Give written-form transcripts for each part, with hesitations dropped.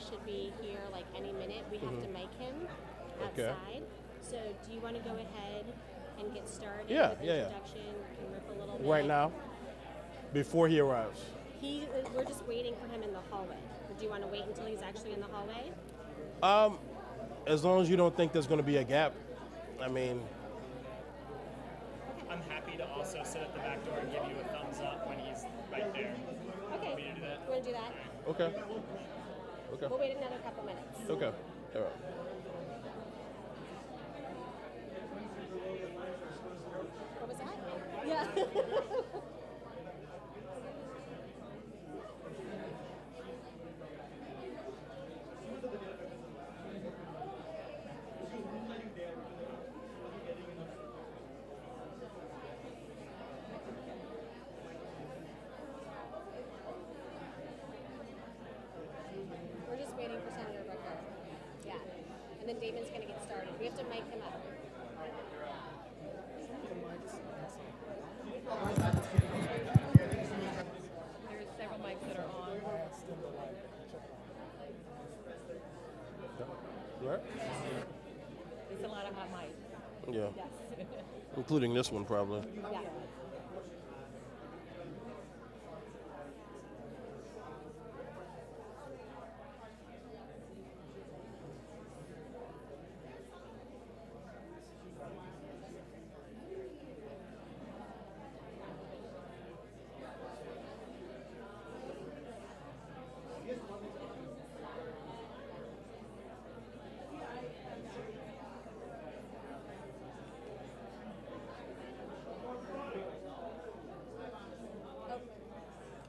should be here like any minute. We have to mic him outside. So do you want to go ahead and get started with introduction? Can rip a little bit. Right now, before he arrives. We're just waiting for him in the hallway. Or do you want to wait until he's actually in the hallway? As long as you don't think there's going to be a gap. I mean, I'm happy to also sit at the back door and give you a thumbs up when he's right there. Okay. Want me to do that? You want to do that? okay. We'll wait another couple minutes. Okay. All right. What was that? Yeah. We're just waiting for Senator Booker. Yeah. And then Damon's going to get started. We have to mic him up. There's several mics that are on. Right? It's a lot of hot mics. Yeah. Yes. Including this one, probably. Yeah.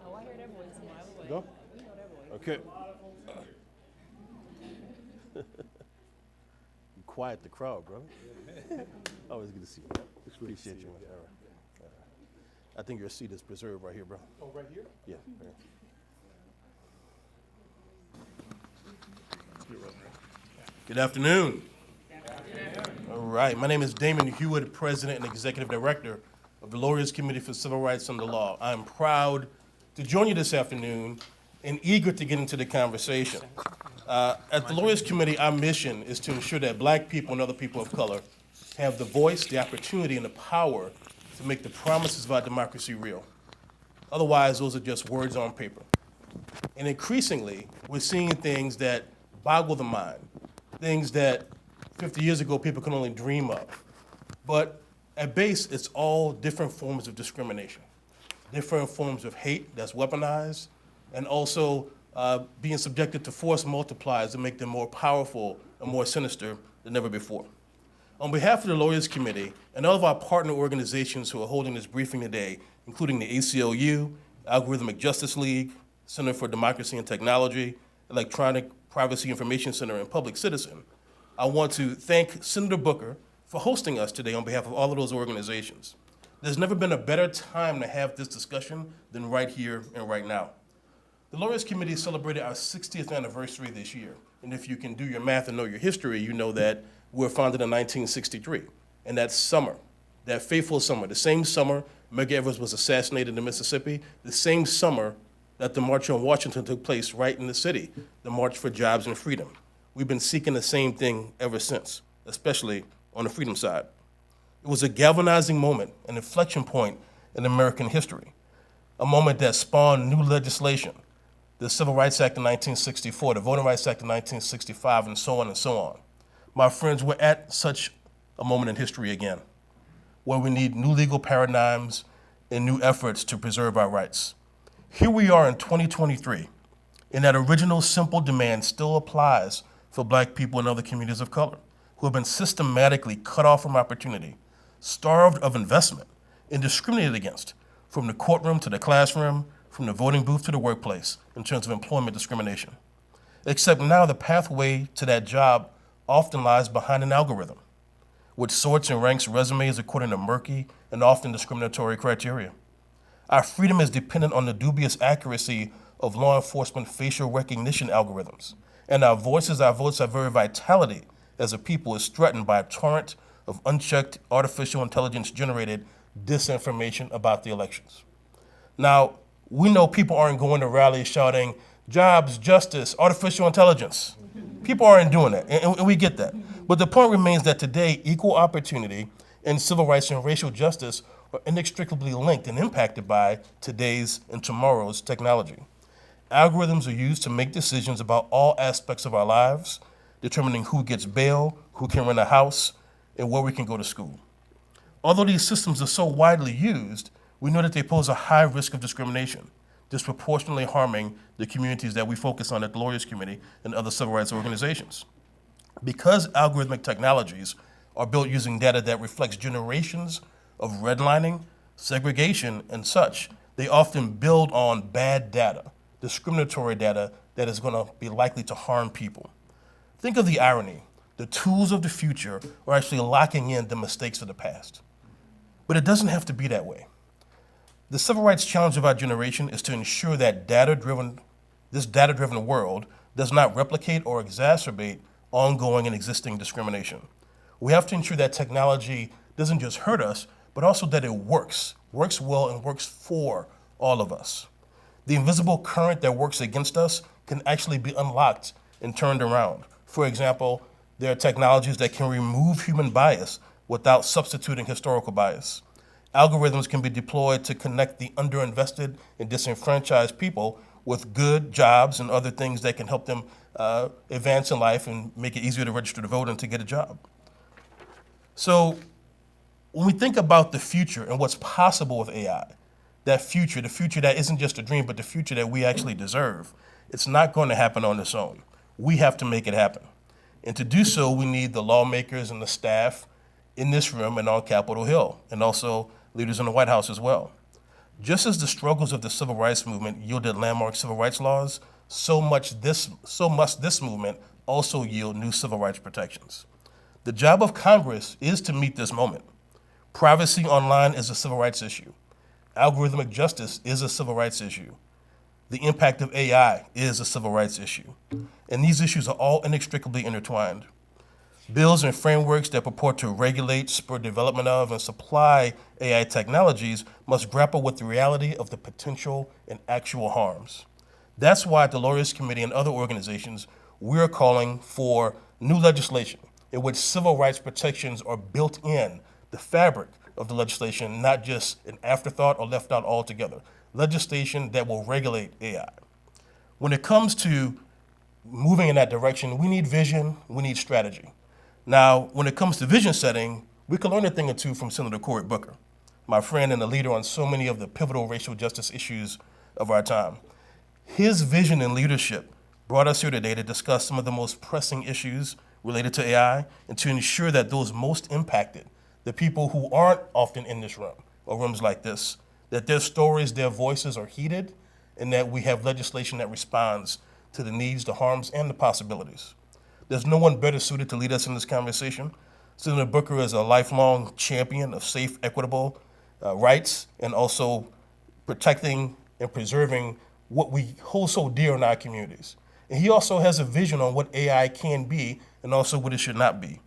Oh, I heard that voice a mile away. Go. You know that voice. Okay. You quiet the crowd, brother. Always good to see you. Appreciate you, man. All right. I think your seat is preserved right here, bro. Oh, right here? Yeah. Right. Good afternoon. All right. My name is Damon Hewitt, President and Executive Director of the Lawyers Committee for Civil Rights and the Law. I'm proud to join you this afternoon and eager to get into the conversation. At the Lawyers Committee, our mission is to ensure that black people and other people of color have the voice, the opportunity, and the power to make the promises of our democracy real. Otherwise, those are just words on paper. And increasingly, we're seeing things that boggle the mind, things that 50 years ago people could only dream of. But at base, it's all different forms of discrimination, different forms of hate that's weaponized, and also being subjected to force multipliers to make them more powerful and more sinister than ever before. On behalf of the Lawyers Committee and all of our partner organizations who are holding this briefing today, including the ACLU, Algorithmic Justice League, Center for Democracy and Technology, Electronic Privacy Information Center, and Public Citizen, I want to thank Senator Booker for hosting us today on behalf of all of those organizations. There's never been a better time to have this discussion than right here and right now. The Lawyers Committee celebrated our 60th anniversary this year, and if you can do your math and know your history, you know that we were founded in 1963. And that summer, that fateful summer, the same summer Medgar Evers was assassinated in Mississippi, the same summer that the March on Washington took place right in the city, the March for Jobs and Freedom. We've been seeking the same thing ever since, especially on the freedom side. It was a galvanizing moment, an inflection point in American history, a moment that spawned new legislation, the Civil Rights Act of 1964, the Voting Rights Act of 1965, and so on and so on. My friends, we're at such a moment in history again, where we need new legal paradigms and new efforts to preserve our rights. Here we are in 2023, and that original simple demand still applies for black people and other communities of color who have been systematically cut off from opportunity, starved of investment, and discriminated against, from the courtroom to the classroom, from the voting booth to the workplace, in terms of employment discrimination. Except now the pathway to that job often lies behind an algorithm, which sorts and ranks resumes according to murky and often discriminatory criteria. Our freedom is dependent on the dubious accuracy of law enforcement facial recognition algorithms, and our voices, our votes, our very vitality as a people is threatened by a torrent of unchecked artificial intelligence-generated disinformation about the elections. Now, we know people aren't going to rallies shouting, jobs, justice, artificial intelligence. People aren't doing that, and we get that. But the point remains that today, equal opportunity and civil rights and racial justice are inextricably linked and impacted by today's and tomorrow's technology. Algorithms are used to make decisions about all aspects of our lives, determining who gets bail, who can rent a house, and where we can go to school. Although these systems are so widely used, we know that they pose a high risk of discrimination, disproportionately harming the communities that we focus on at the Lawyers Committee and other civil rights organizations. Because algorithmic technologies are built using data that reflects generations of redlining, segregation, and such, they often build on bad data, discriminatory data that is going to be likely to harm people. Think of the irony. The tools of the future are actually locking in the mistakes of the past. But it doesn't have to be that way. The civil rights challenge of our generation is to ensure that this data-driven world does not replicate or exacerbate ongoing and existing discrimination. We have to ensure that technology doesn't just hurt us, but also that it works well and works for all of us. The invisible current that works against us can actually be unlocked and turned around. For example, there are technologies that can remove human bias without substituting historical bias. Algorithms can be deployed to connect the underinvested and disenfranchised people with good jobs and other things that can help them advance in life and make it easier to register to vote and to get a job. So when we think about the future and what's possible with AI, the future that isn't just a dream, but the future that we actually deserve, it's not going to happen on its own. We have to make it happen. And to do so, we need the lawmakers and the staff in this room and on Capitol Hill, and also leaders in the White House as well. Just as the struggles of the civil rights movement yielded landmark civil rights laws, so must this movement also yield new civil rights protections. The job of Congress is to meet this moment. Privacy online is a civil rights issue. Algorithmic justice is a civil rights issue. The impact of AI is a civil rights issue. And these issues are all inextricably intertwined. Bills and frameworks that purport to regulate, spur development of, and supply AI technologies must grapple with the reality of the potential and actual harms. That's why at the Lawyers Committee and other organizations, we're calling for new legislation in which civil rights protections are built in the fabric of the legislation, not just an afterthought or left out altogether. Legislation that will regulate AI. When it comes to moving in that direction, we need vision, we need strategy. Now, when it comes to vision setting, we can learn a thing or two from Senator Cory A, my friend and a leader on so many of the pivotal racial justice issues of our time. His vision and leadership brought us here today to discuss some of the most pressing issues related to AI and to ensure that those most impacted, the people who aren't often in this room or rooms like this, that their stories, their voices are heeded, and that we have legislation that responds to the needs, the harms, and the possibilities. There's no one better suited to lead us in this conversation. Senator Booker is a lifelong champion of safe, equitable rights, and also protecting and preserving what we hold so dear in our communities. And he also has a vision on what AI can be and also what it should not be.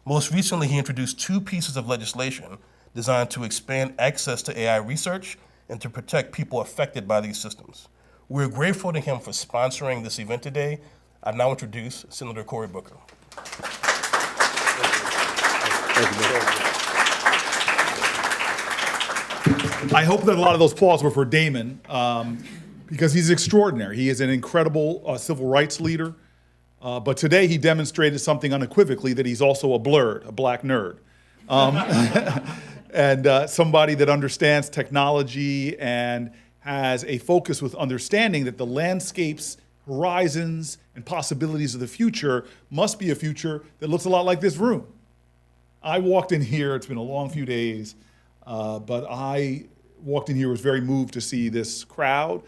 Most recently, he introduced 2 pieces of legislation designed to expand access to AI research and to protect people affected by these systems. We're grateful to him for sponsoring this event today. I now introduce Senator Cory Booker. I hope that a lot of those applause were for Damon, because he's extraordinary. He is an incredible civil rights leader. But today he demonstrated something unequivocally, that he's also a black nerd. And somebody that understands technology and has a focus with understanding that the landscapes, horizons, and possibilities of the future must be a future that looks a lot like this room. I walked in here, it's been a long few days, but I walked in here, was very moved to see this crowd,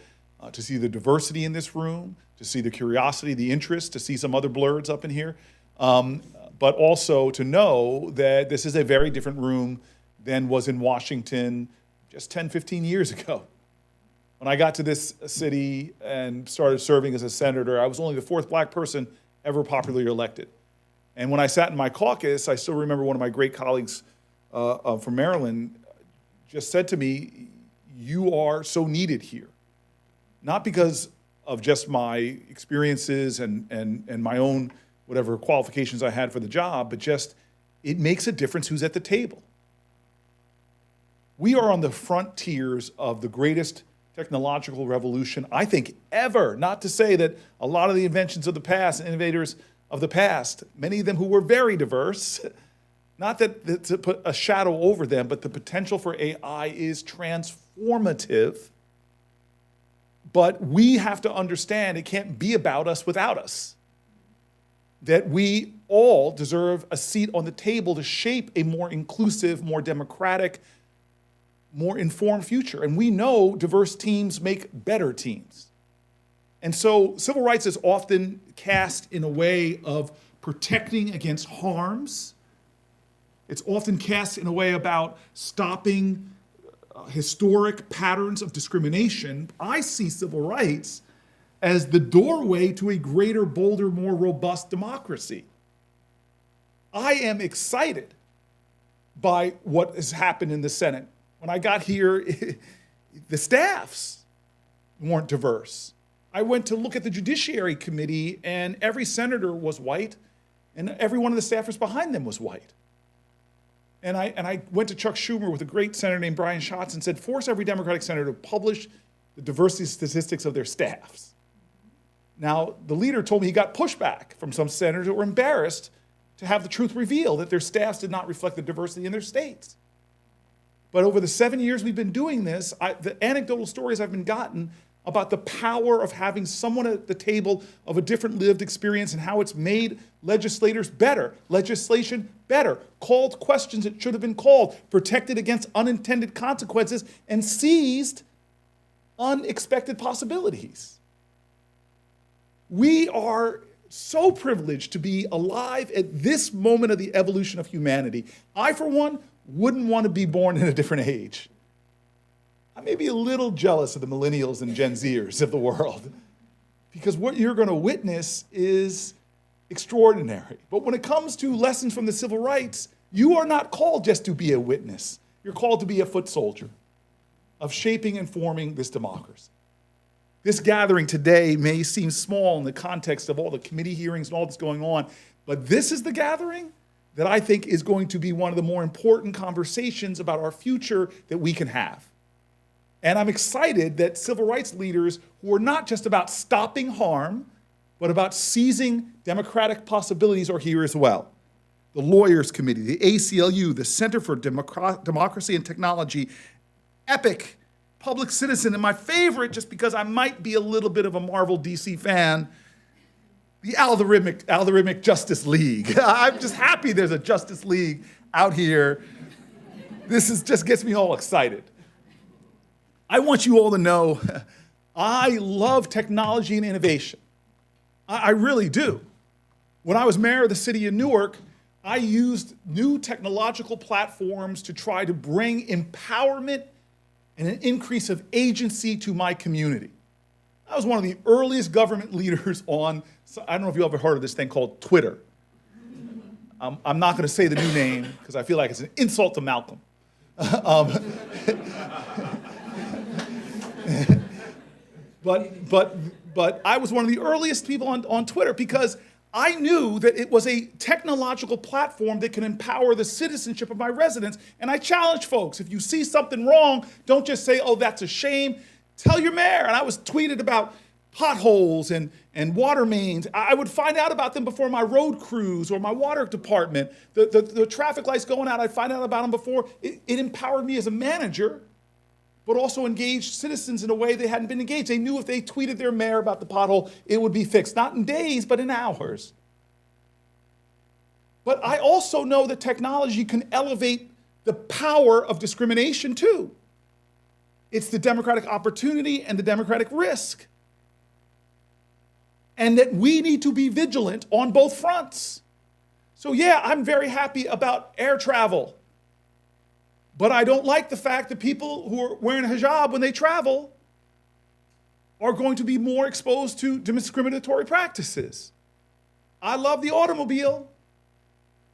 to see the diversity in this room, to see the curiosity, the interest, to see some other blurs up in here, but also to know that this is a very different room than was in Washington just 10, 15 years ago. When I got to this city and started serving as a senator, I was only the 4th black person ever popularly elected. And when I sat in my caucus, I still remember one of my great colleagues from Maryland just said to me, "You are so needed here." Not because of just my experiences and my own whatever qualifications I had for the job, but just it makes a difference who's at the table. We are on the frontiers of the greatest technological revolution, I think, ever. Not to say that a lot of the inventions of the past, innovators of the past, many of them who were very diverse, not that to put a shadow over them, but the potential for AI is transformative. But we have to understand it can't be about us without us. That we all deserve a seat on the table to shape a more inclusive, more democratic, more informed future. And we know diverse teams make better teams. And so civil rights is often cast in a way of protecting against harms. It's often cast in a way about stopping historic patterns of discrimination. I see civil rights as the doorway to a greater, bolder, more robust democracy. I am excited by what has happened in the Senate. When I got here, the staffs weren't diverse. I went to look at the Judiciary Committee, and every senator was white, and every one of the staffers behind them was white. And I went to Chuck Schumer with a great senator named Brian Schatz and said, force every Democratic senator to publish the diversity statistics of their staffs. Now, the leader told me he got pushback from some senators who were embarrassed to have the truth revealed, that their staffs did not reflect the diversity in their states. But over the 7 years we've been doing this, the anecdotal stories I've been gotten about the power of having someone at the table of a different lived experience and how it's made legislators better, legislation better, called questions that should have been called, protected against unintended consequences, and seized unexpected possibilities. We are so privileged to be alive at this moment of the evolution of humanity. I, for one, wouldn't want to be born in a different age. I may be a little jealous of the millennials and Gen Zers of the world, because what you're going to witness is extraordinary. But when it comes to lessons from the civil rights, you are not called just to be a witness. You're called to be a foot soldier of shaping and forming this democracy. This gathering today may seem small in the context of all the committee hearings and all that's going on, but this is the gathering that I think is going to be one of the more important conversations about our future that we can have. And I'm excited that civil rights leaders who are not just about stopping harm, but about seizing democratic possibilities are here as well. The Lawyers Committee, the ACLU, the Center for Democracy and Technology, EPIC, Public Citizen, and my favorite, just because I might be a little bit of a Marvel DC fan, the Algorithmic Justice League. I'm just happy there's a Justice League out here. Just gets me all excited. I want you all to know I love technology and innovation. I really do. When I was mayor of the city of Newark, I used new technological platforms to try to bring empowerment and an increase of agency to my community. I was one of the earliest government leaders on, I don't know if you ever heard of this thing called Twitter. I'm not going to say the new name because I feel like it's an insult to Malcolm. But I was one of the earliest people on Twitter because I knew that it was a technological platform that can empower the citizenship of my residents. And I challenge folks, if you see something wrong, don't just say, oh, that's a shame. Tell your mayor. And I was tweeted about potholes and water mains. I would find out about them before my road crews or my water department. The traffic lights going out, I'd find out about them before. It empowered me as a manager, but also engaged citizens in a way they hadn't been engaged. They knew if they tweeted their mayor about the pothole, it would be fixed, not in days, but in hours. But I also know that technology can elevate the power of discrimination too. It's the democratic opportunity and the democratic risk. And that we need to be vigilant on both fronts. So yeah, I'm very happy about air travel. But I don't like the fact that people who are wearing a hijab when they travel are going to be more exposed to discriminatory practices. I love the automobile.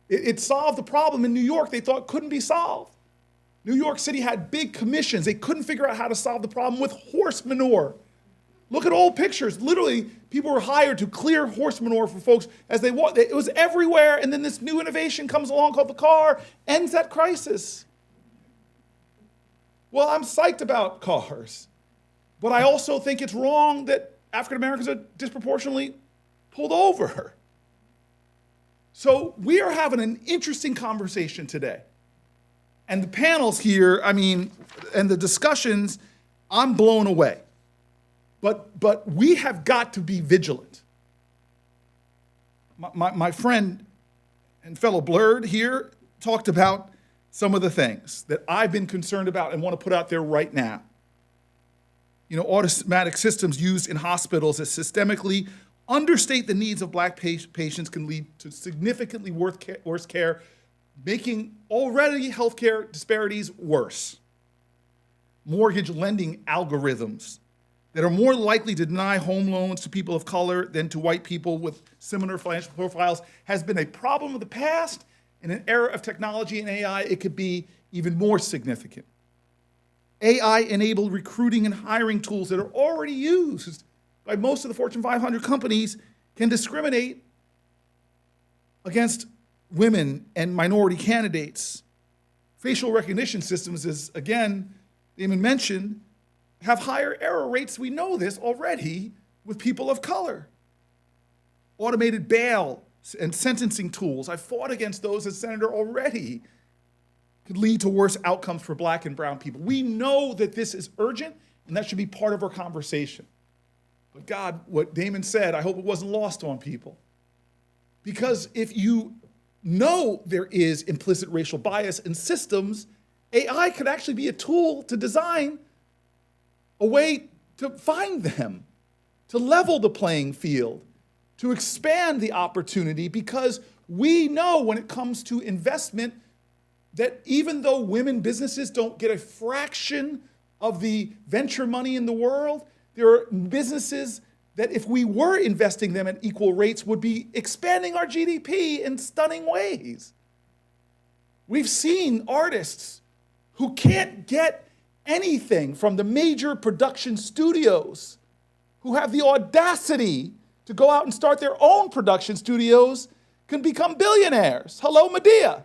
It solved the problem in New York they thought couldn't be solved. New York City had big commissions. They couldn't figure out how to solve the problem with horse manure. Look at old pictures. Literally, people were hired to clear horse manure for folks as they walked. It was everywhere, and then this new innovation comes along called the car, ends that crisis. Well, I'm psyched about cars, but I also think it's wrong that African Americans are disproportionately pulled over. So we are having an interesting conversation today. And the panels here, and the discussions, I'm blown away. But we have got to be vigilant. My friend and fellow Blurred here talked about some of the things that I've been concerned about and want to put out there right now. Automatic systems used in hospitals that systemically understate the needs of black patients can lead to significantly worse care, making already healthcare disparities worse. Mortgage lending algorithms that are more likely to deny home loans to people of color than to white people with similar financial profiles has been a problem of the past. In an era of technology and AI, it could be even more significant. AI-enabled recruiting and hiring tools that are already used by most of the Fortune 500 companies can discriminate against women and minority candidates. Facial recognition systems, as again, Damon mentioned, have higher error rates. We know this already with people of color. Automated bail and sentencing tools, I fought against those as senator already, could lead to worse outcomes for black and brown people. We know that this is urgent, and that should be part of our conversation. But God, what Damon said, I hope it wasn't lost on people. Because if you know there is implicit racial bias in systems, AI could actually be a tool to design a way to find them, to level the playing field, to expand the opportunity, because we know when it comes to investment that even though women businesses don't get a fraction of the venture money in the world, there are businesses that if we were investing them at equal rates would be expanding our GDP in stunning ways. We've seen artists who can't get anything from the major production studios, who have the audacity to go out and start their own production studios, can become billionaires. Hello, Medea.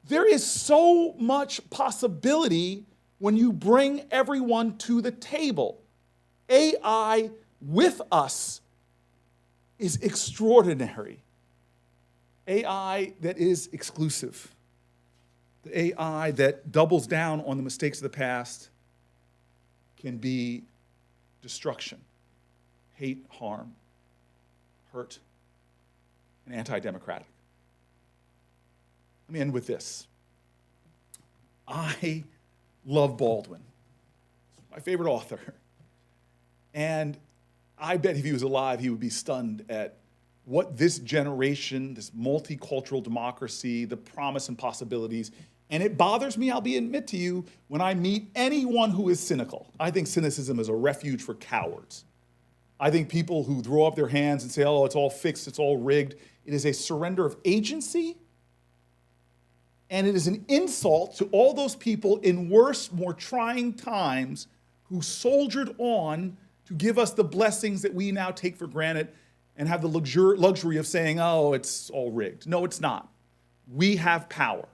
There is so much possibility when you bring everyone to the table. AI with us is extraordinary. AI that is exclusive. The AI that doubles down on the mistakes of the past can be destruction, hate, harm, hurt, and anti-democratic. Let me end with this. I love Baldwin. He's my favorite author. And I bet if he was alive, he would be stunned at what this generation, this multicultural democracy, the promise and possibilities. And it bothers me, I'll admit to you, when I meet anyone who is cynical. I think cynicism is a refuge for cowards. I think people who throw up their hands and say, oh, it's all fixed, it's all rigged. It is a surrender of agency. And it is an insult to all those people in worse, more trying times who soldiered on to give us the blessings that we now take for granted and have the luxury of saying, oh, it's all rigged. No, it's not. We have power.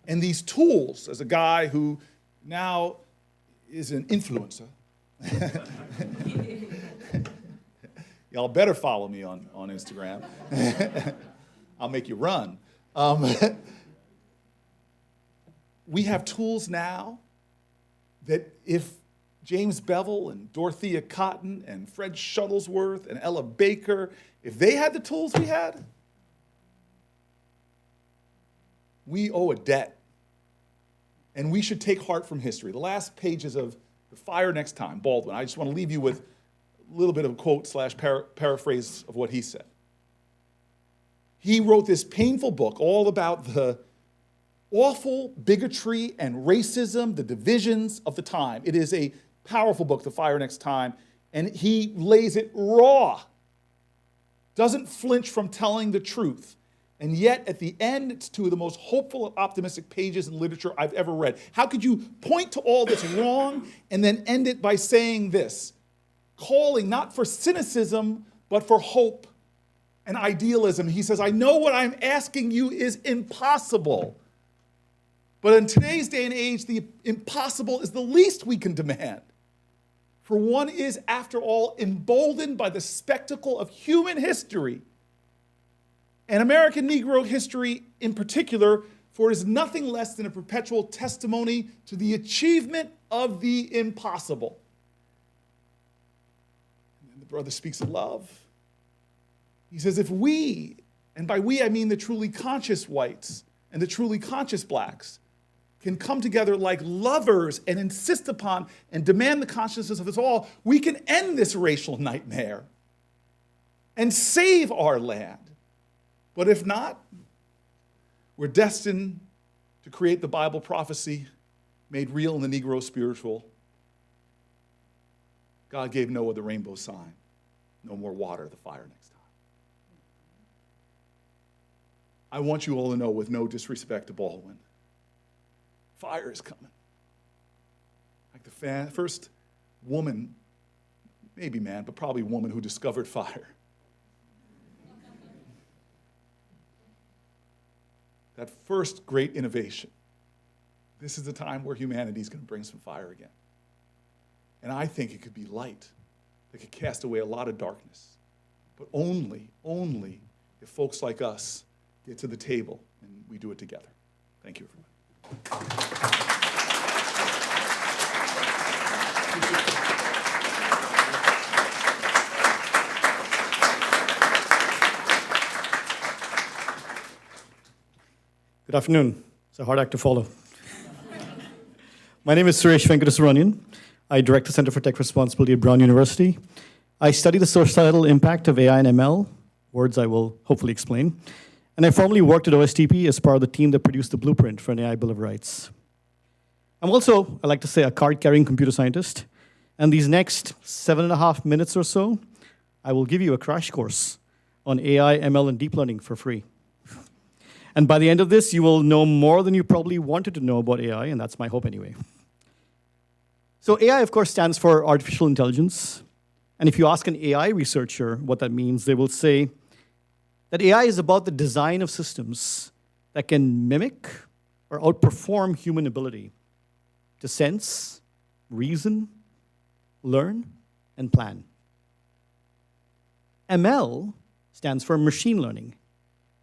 And these tools, as a guy who now is an influencer, y'all better follow me on Instagram. I'll make you run. We have tools now that if James Bevel and Dorothea Cotton and Fred Shuttlesworth and Ella Baker, if they had the tools we had, we owe a debt. And we should take heart from history. The last pages of The Fire Next Time, Baldwin, I just want to leave you with a little bit of a quote / paraphrase of what he said. He wrote this painful book all about the awful bigotry and racism, the divisions of the time. It is a powerful book, The Fire Next Time, and he lays it raw, doesn't flinch from telling the truth. And yet, at the end, it's two of the most hopeful and optimistic pages in literature I've ever read. How could you point to all that's wrong and then end it by saying this? Calling not for cynicism, but for hope and idealism. He says, I know what I'm asking you is impossible. But in today's day and age, the impossible is the least we can demand. For one is, after all, emboldened by the spectacle of human history, and American Negro history in particular, for it is nothing less than a perpetual testimony to the achievement of the impossible. And the brother speaks of love. He says, if we, and by we I mean the truly conscious whites and the truly conscious blacks, can come together like lovers and insist upon and demand the consciousness of us all, we can end this racial nightmare and save our land. But if not, we're destined to create the Bible prophecy made real in the Negro spiritual. God gave Noah the rainbow sign. No more water, the fire next time. I want you all to know, with no disrespect to Baldwin, fire is coming. Like the first woman, maybe man, but probably woman who discovered fire. That first great innovation. This is the time where humanity is going to bring some fire again. And I think it could be light that could cast away a lot of darkness. But only if folks like us get to the table and we do it together. Thank you, everyone. Good afternoon. It's a hard act to follow. My name is Suresh Venkateswaranian. I direct the Center for Tech Responsibility at Brown University. I study the societal impact of AI and ML, words I will hopefully explain. And I formerly worked at OSTP as part of the team that produced the blueprint for an AI Bill of Rights. I'm also, I like to say, a card-carrying computer scientist. And these next 7.5 minutes or so, I will give you a crash course on AI, ML, and deep learning for free. And by the end of this, you will know more than you probably wanted to know about AI, and that's my hope anyway. So AI, of course, stands for artificial intelligence. And if you ask an AI researcher what that means, they will say that AI is about the design of systems that can mimic or outperform human ability to sense, reason, learn, and plan. ML stands for machine learning.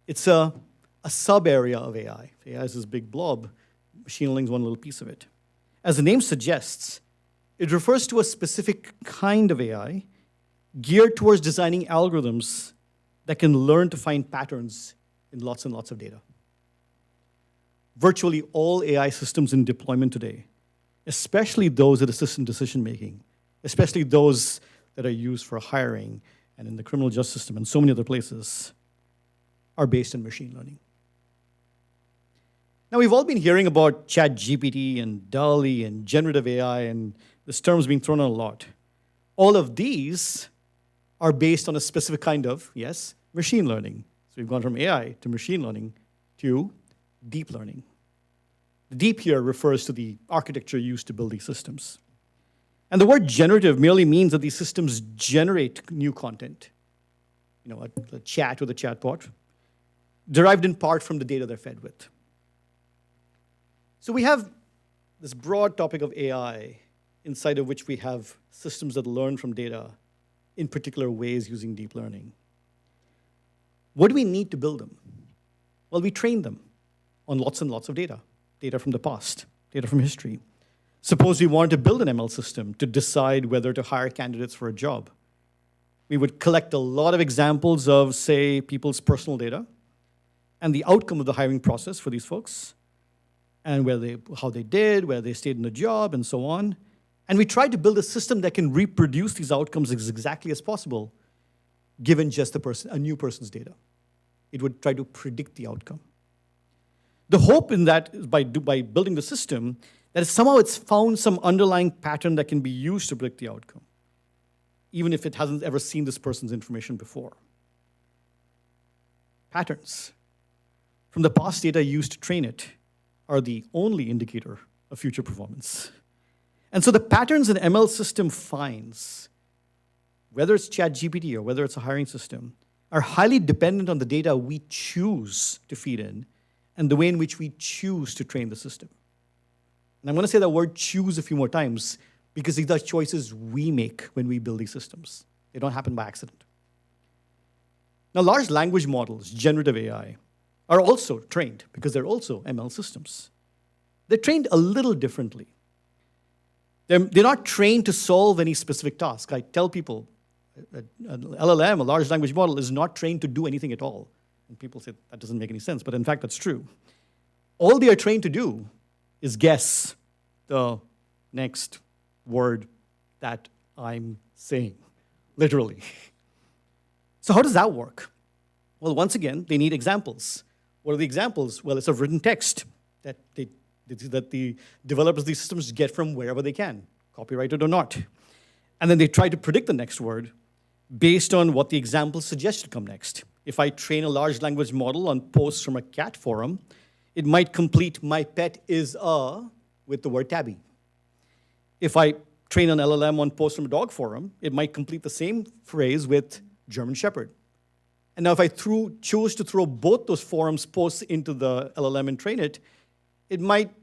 It's a sub-area of AI. AI is this big blob. Machine learning is one little piece of it. As the name suggests, it refers to a specific kind of AI geared towards designing algorithms that can learn to find patterns in lots and lots of data. Virtually all AI systems in deployment today, especially those that assist decision-making, especially those that are used for hiring and in the criminal justice system and so many other places, are based in machine learning. Now, we've all been hearing about ChatGPT and DALL-E and generative AI, and this term's being thrown out a lot. All of these are based on a specific kind of, yes, machine learning. So we've gone from AI to machine learning to deep learning. The deep here refers to the architecture used to build these systems. And the word generative merely means that these systems generate new content. You know, a chat with a chatbot, derived in part from the data they're fed with. So we have this broad topic of AI, inside of which we have systems that learn from data in particular ways using deep learning. What do we need to build them? Well, we train them on lots and lots of data, data from the past, data from history. Suppose we wanted to build an ML system to decide whether to hire candidates for a job. We would collect a lot of examples of, say, people's personal data and the outcome of the hiring process for these folks, and how they did, where they stayed in the job, and so on. And we tried to build a system that can reproduce these outcomes as exactly as possible, given just a new person's data. It would try to predict the outcome. The hope in that is by building the system, that somehow it's found some underlying pattern that can be used to predict the outcome, even if it hasn't ever seen this person's information before. Patterns. from the past data used to train it are the only indicator of future performance. And so the patterns an ML system finds, whether it's ChatGPT or whether it's a hiring system, are highly dependent on the data we choose to feed in and the way in which we choose to train the system. And I'm going to say that word choose a few more times because these are choices we make when we build these systems. They don't happen by accident. Now, large language models, generative AI, are also trained because they're also ML systems. They're trained a little differently. They're not trained to solve any specific task. I tell people, an LLM, a large language model, is not trained to do anything at all. And people say that doesn't make any sense, but in fact, that's true. All they are trained to do is guess the next word that I'm saying, literally. So how does that work? Well, once again, they need examples. What are the examples? Well, it's a written text that the developers of these systems get from wherever they can, copyrighted or not. And then they try to predict the next word based on what the example suggests to come next. If I train a large language model on posts from a cat forum, it might complete "my pet is a" with the word tabby. If I train an LLM on posts from a dog forum, it might complete the same phrase with German Shepherd. And now if I choose to throw both those forums posts into the LLM and train it, it might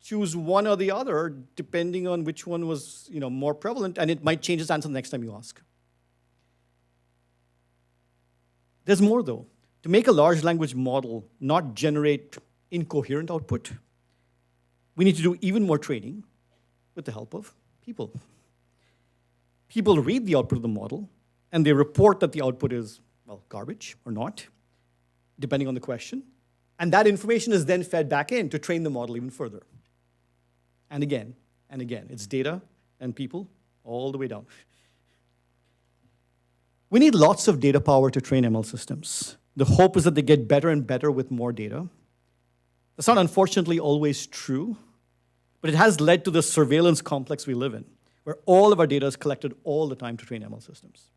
choose one or the other depending on which one was more prevalent, and it might change its answer the next time you ask. There's more, though. To make a large language model not generate incoherent output, we need to do even more training with the help of people. People read the output of the model, and they report that the output is, well, garbage or not, depending on the question. And that information is then fed back in to train the model even further. And again, it's data and people all the way down. We need lots of data power to train ML systems. The hope is that they get better and better with more data. That's not unfortunately always true, but it has led to the surveillance complex we live in, where all of our data is collected all the time to train ML systems.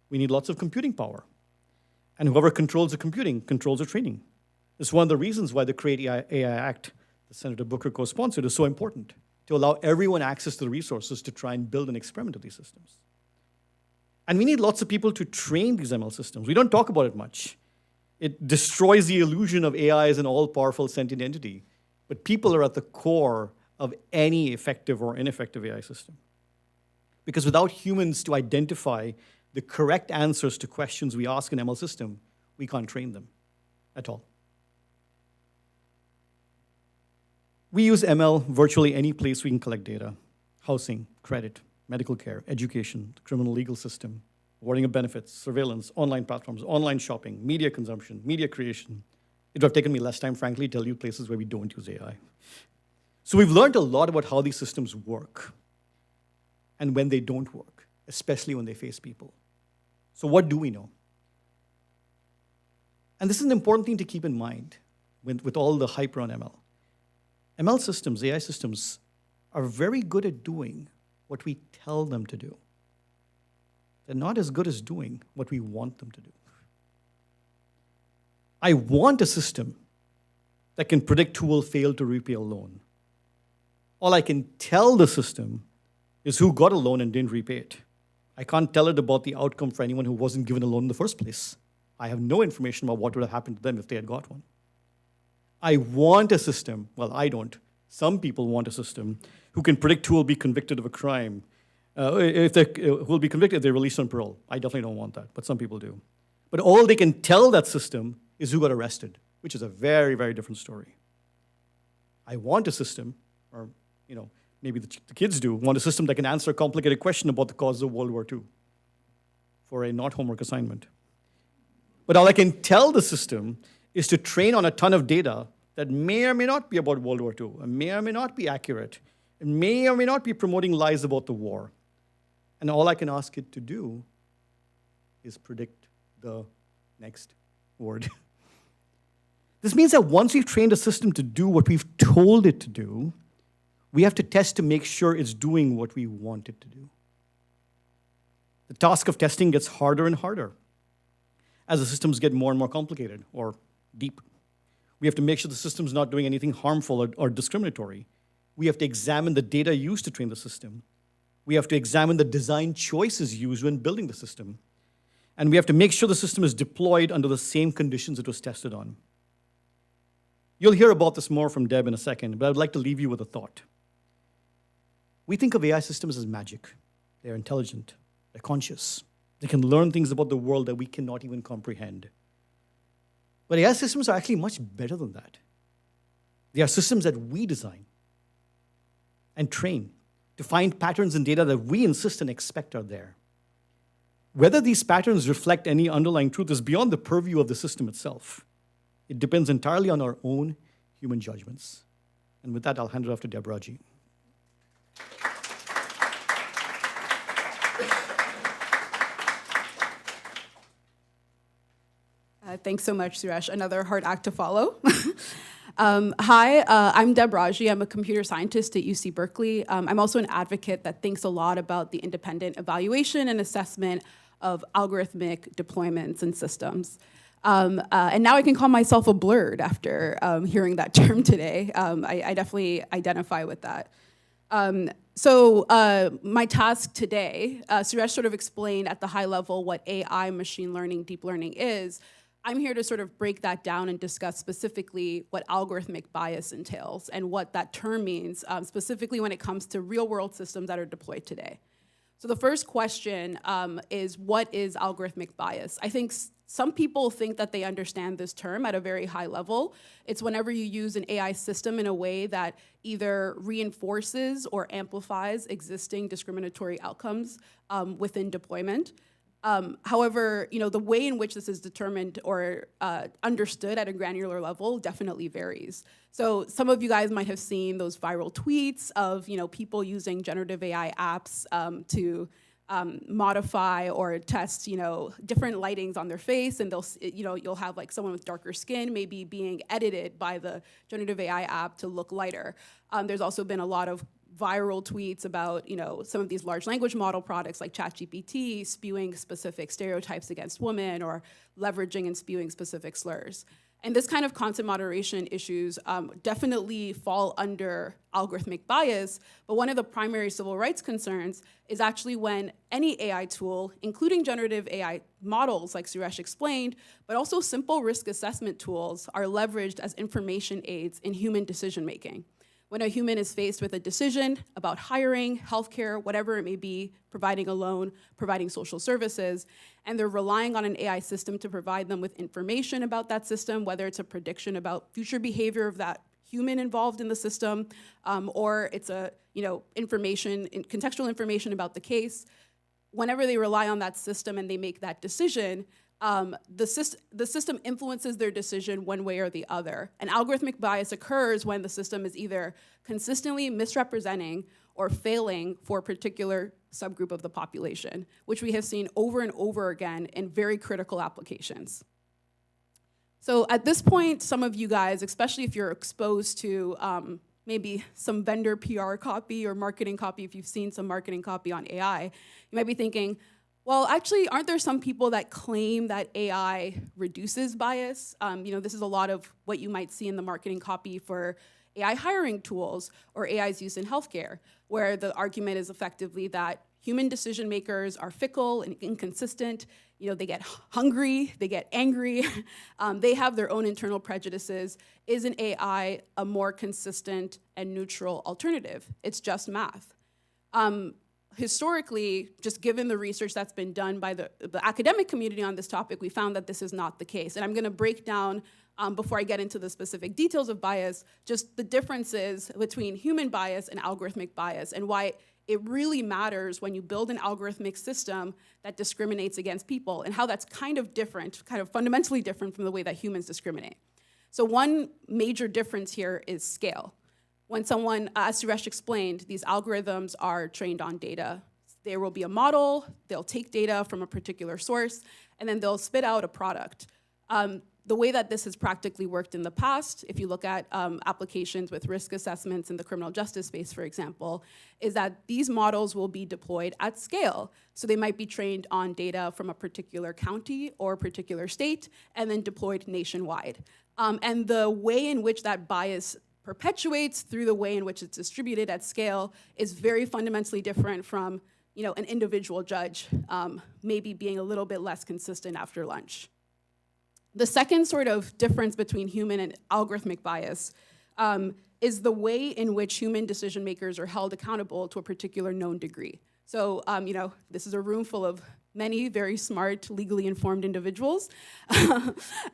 We need lots of computing power. And whoever controls the computing controls the training. It's one of the reasons why the Create AI Act that Senator Booker co-sponsored is so important, to allow everyone access to the resources to try and build and experiment with these systems. And we need lots of people to train these ML systems. We don't talk about it much. It destroys the illusion of AI as an all-powerful sentient entity. But people are at the core of any effective or ineffective AI system. Because without humans to identify the correct answers to questions we ask an ML system, we can't train them at all. We use ML virtually any place we can collect data: housing, credit, medical care, education, the criminal legal system, awarding of benefits, surveillance, online platforms, online shopping, media consumption, media creation. It would have taken me less time, frankly, to tell you places where we don't use AI. So we've learned a lot about how these systems work and when they don't work, especially when they face people. So what do we know? And this is an important thing to keep in mind with all the hype around ML. ML systems, AI systems, are very good at doing what we tell them to do. They're not as good as doing what we want them to do. I want a system that can predict who will fail to repay a loan. All I can tell the system is who got a loan and didn't repay it. I can't tell it about the outcome for anyone who wasn't given a loan in the first place. I have no information about what would have happened to them if they had got one. I want a system, well, I don't. Some people want a system who can predict who will be convicted of a crime, who will be convicted if they're released on parole. I definitely don't want that, but some people do. But all they can tell that system is who got arrested, which is a very, very different story. I want a system, or maybe the kids do, want a system that can answer a complicated question about the causes of World War II for a not homework assignment. But all I can tell the system is to train on a ton of data that may or may not be about World War II, and may or may not be accurate, and may or may not be promoting lies about the war. And all I can ask it to do is predict the next word. This means that once we've trained a system to do what we've told it to do, we have to test to make sure it's doing what we want it to do. The task of testing gets harder and harder as the systems get more and more complicated or deep. We have to make sure the system's not doing anything harmful or discriminatory. We have to examine the data used to train the system. We have to examine the design choices used when building the system. And we have to make sure the system is deployed under the same conditions it was tested on. You'll hear about this more from Deb in a second, but I would like to leave you with a thought. We think of AI systems as magic. They're intelligent, they're conscious. They can learn things about the world that we cannot even comprehend. But AI systems are actually much better than that. They are systems that we design and train to find patterns in data that we insist and expect are there. Whether these patterns reflect any underlying truth is beyond the purview of the system itself. It depends entirely on our own human judgments. And with that, I'll hand it off to Deborah G. Thanks so much, Suresh. Another hard act to follow. Hi, I'm Deb Raji. I'm a computer scientist at UC Berkeley. I'm also an advocate that thinks a lot about the independent evaluation and assessment of algorithmic deployments and systems. And now I can call myself a blurred after hearing that term today. I definitely identify with that. My task today, Suresh sort of explained at the high level what AI, machine learning, deep learning is. I'm here to sort of break that down and discuss specifically what algorithmic bias entails and what that term means, specifically when it comes to real-world systems that are deployed today. So the first question is, what is algorithmic bias? I think some people think that they understand this term at a very high level. It's whenever you use an AI system in a way that either reinforces or amplifies existing discriminatory outcomes within deployment. However, the way in which this is determined or understood at a granular level definitely varies. So some of you guys might have seen those viral tweets of people using generative AI apps to modify or test different lightings on their face, and you'll have like someone with darker skin maybe being edited by the generative AI app to look lighter. There's also been a lot of viral tweets about some of these large language model products like ChatGPT spewing specific stereotypes against women or leveraging and spewing specific slurs. And this kind of content moderation issues definitely fall under algorithmic bias, but one of the primary civil rights concerns is actually when any AI tool, including generative AI models like Suresh explained, but also simple risk assessment tools are leveraged as information aids in human decision making. When a human is faced with a decision about hiring, healthcare, whatever it may be, providing a loan, providing social services, and they're relying on an AI system to provide them with information about that system, whether it's a prediction about future behavior of that human involved in the system, or it's a contextual information about the case. Whenever they rely on that system and they make that decision, the system influences their decision one way or the other. And algorithmic bias occurs when the system is either consistently misrepresenting or failing for a particular subgroup of the population, which we have seen over and over again in very critical applications. So at this point, some of you guys, especially if you're exposed to maybe some vendor PR copy or marketing copy, if you've seen some marketing copy on AI, you might be thinking, well, actually, aren't there some people that claim that AI reduces bias? This is a lot of what you might see in the marketing copy for AI hiring tools or AI's use in healthcare, where the argument is effectively that human decision makers are fickle and inconsistent. They get hungry, they get angry, they have their own internal prejudices. Is an AI a more consistent and neutral alternative? It's just math. Historically, just given the research that's been done by the academic community on this topic, we found that this is not the case. And I'm going to break down, before I get into the specific details of bias, just the differences between human bias and algorithmic bias and why it really matters when you build an algorithmic system that discriminates against people and how that's kind of different, kind of fundamentally different from the way that humans discriminate. So one major difference here is scale. When someone, as Suresh explained, these algorithms are trained on data. There will be a model, they'll take data from a particular source, and then they'll spit out a product. The way that this has practically worked in the past, if you look at applications with risk assessments in the criminal justice space, for example, is that these models will be deployed at scale. So they might be trained on data from a particular county or a particular state and then deployed nationwide. And the way in which that bias perpetuates through the way in which it's distributed at scale is very fundamentally different from an individual judge maybe being a little bit less consistent after lunch. The second sort of difference between human and algorithmic bias is the way in which human decision makers are held accountable to a particular known degree. So, this is a room full of many very smart, legally informed individuals.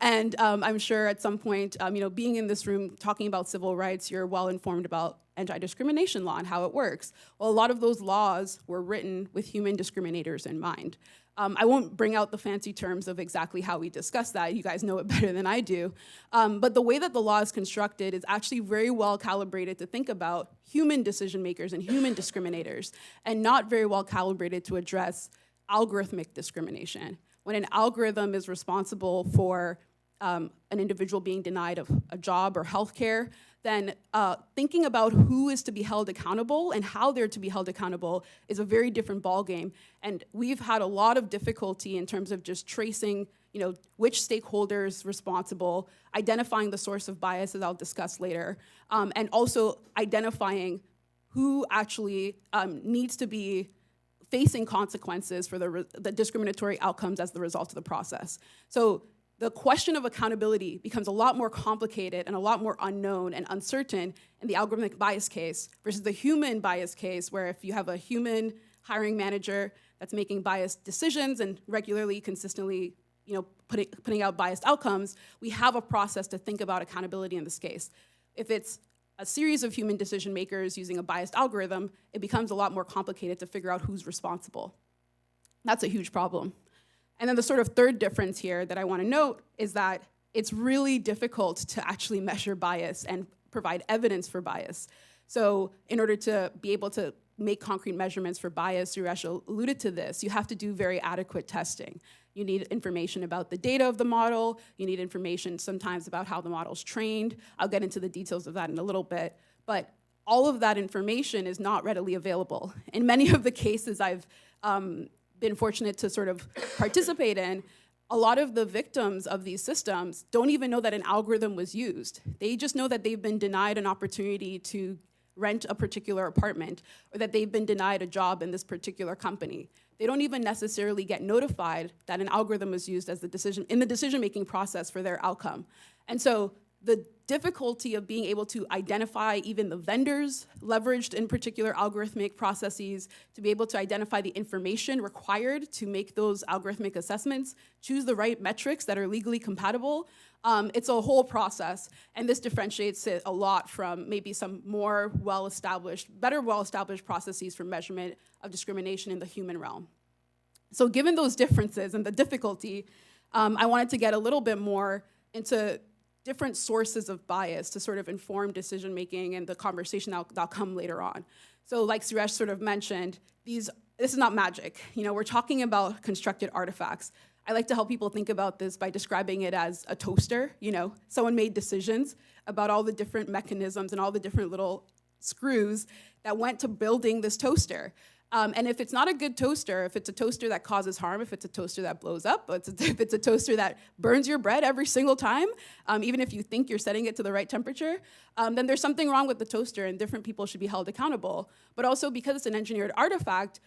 And I'm sure at some point, being in this room talking about civil rights, you're well informed about anti-discrimination law and how it works. Well, a lot of those laws were written with human discriminators in mind. I won't bring out the fancy terms of exactly how we discuss that. You guys know it better than I do. But the way that the law is constructed is actually very well calibrated to think about human decision makers and human discriminators, and not very well calibrated to address algorithmic discrimination. When an algorithm is responsible for an individual being denied a job or healthcare, then thinking about who is to be held accountable and how they're to be held accountable is a very different ballgame. And we've had a lot of difficulty in terms of just tracing, which stakeholder is responsible, identifying the source of bias, as I'll discuss later, and also identifying who actually needs to be facing consequences for the discriminatory outcomes as the result of the process. So the question of accountability becomes a lot more complicated and a lot more unknown and uncertain in the algorithmic bias case versus the human bias case, where if you have a human hiring manager that's making biased decisions and regularly, consistently, putting out biased outcomes, we have a process to think about accountability in this case. If it's a series of human decision makers using a biased algorithm, it becomes a lot more complicated to figure out who's responsible. That's a huge problem. And then the sort of third difference here that I want to note is that it's really difficult to actually measure bias and provide evidence for bias. So in order to be able to make concrete measurements for bias, Suresh alluded to this, you have to do very adequate testing. You need information about the data of the model. You need information sometimes about how the model's trained. I'll get into the details of that in a little bit. But all of that information is not readily available. In many of the cases I've been fortunate to sort of participate in, a lot of the victims of these systems don't even know that an algorithm was used. They just know that they've been denied an opportunity to rent a particular apartment, or that they've been denied a job in this particular company. They don't even necessarily get notified that an algorithm was used as in the decision-making process for their outcome. And so the difficulty of being able to identify even the vendors leveraged in particular algorithmic processes, to be able to identify the information required to make those algorithmic assessments, choose the right metrics that are legally compatible, it's a whole process. And this differentiates it a lot from maybe some more better well-established processes for measurement of discrimination in the human realm. So given those differences and the difficulty, I wanted to get a little bit more into different sources of bias to sort of inform decision-making and the conversation that'll come later on. So like Suresh sort of mentioned, this is not magic. We're talking about constructed artifacts. I like to help people think about this by describing it as a toaster. Someone made decisions about all the different mechanisms and all the different little screws that went to building this toaster. And if it's not a good toaster, if it's a toaster that causes harm, if it's a toaster that blows up, if it's a toaster that burns your bread every single time, even if you think you're setting it to the right temperature, then there's something wrong with the toaster and different people should be held accountable. But also because it's an engineered artifact,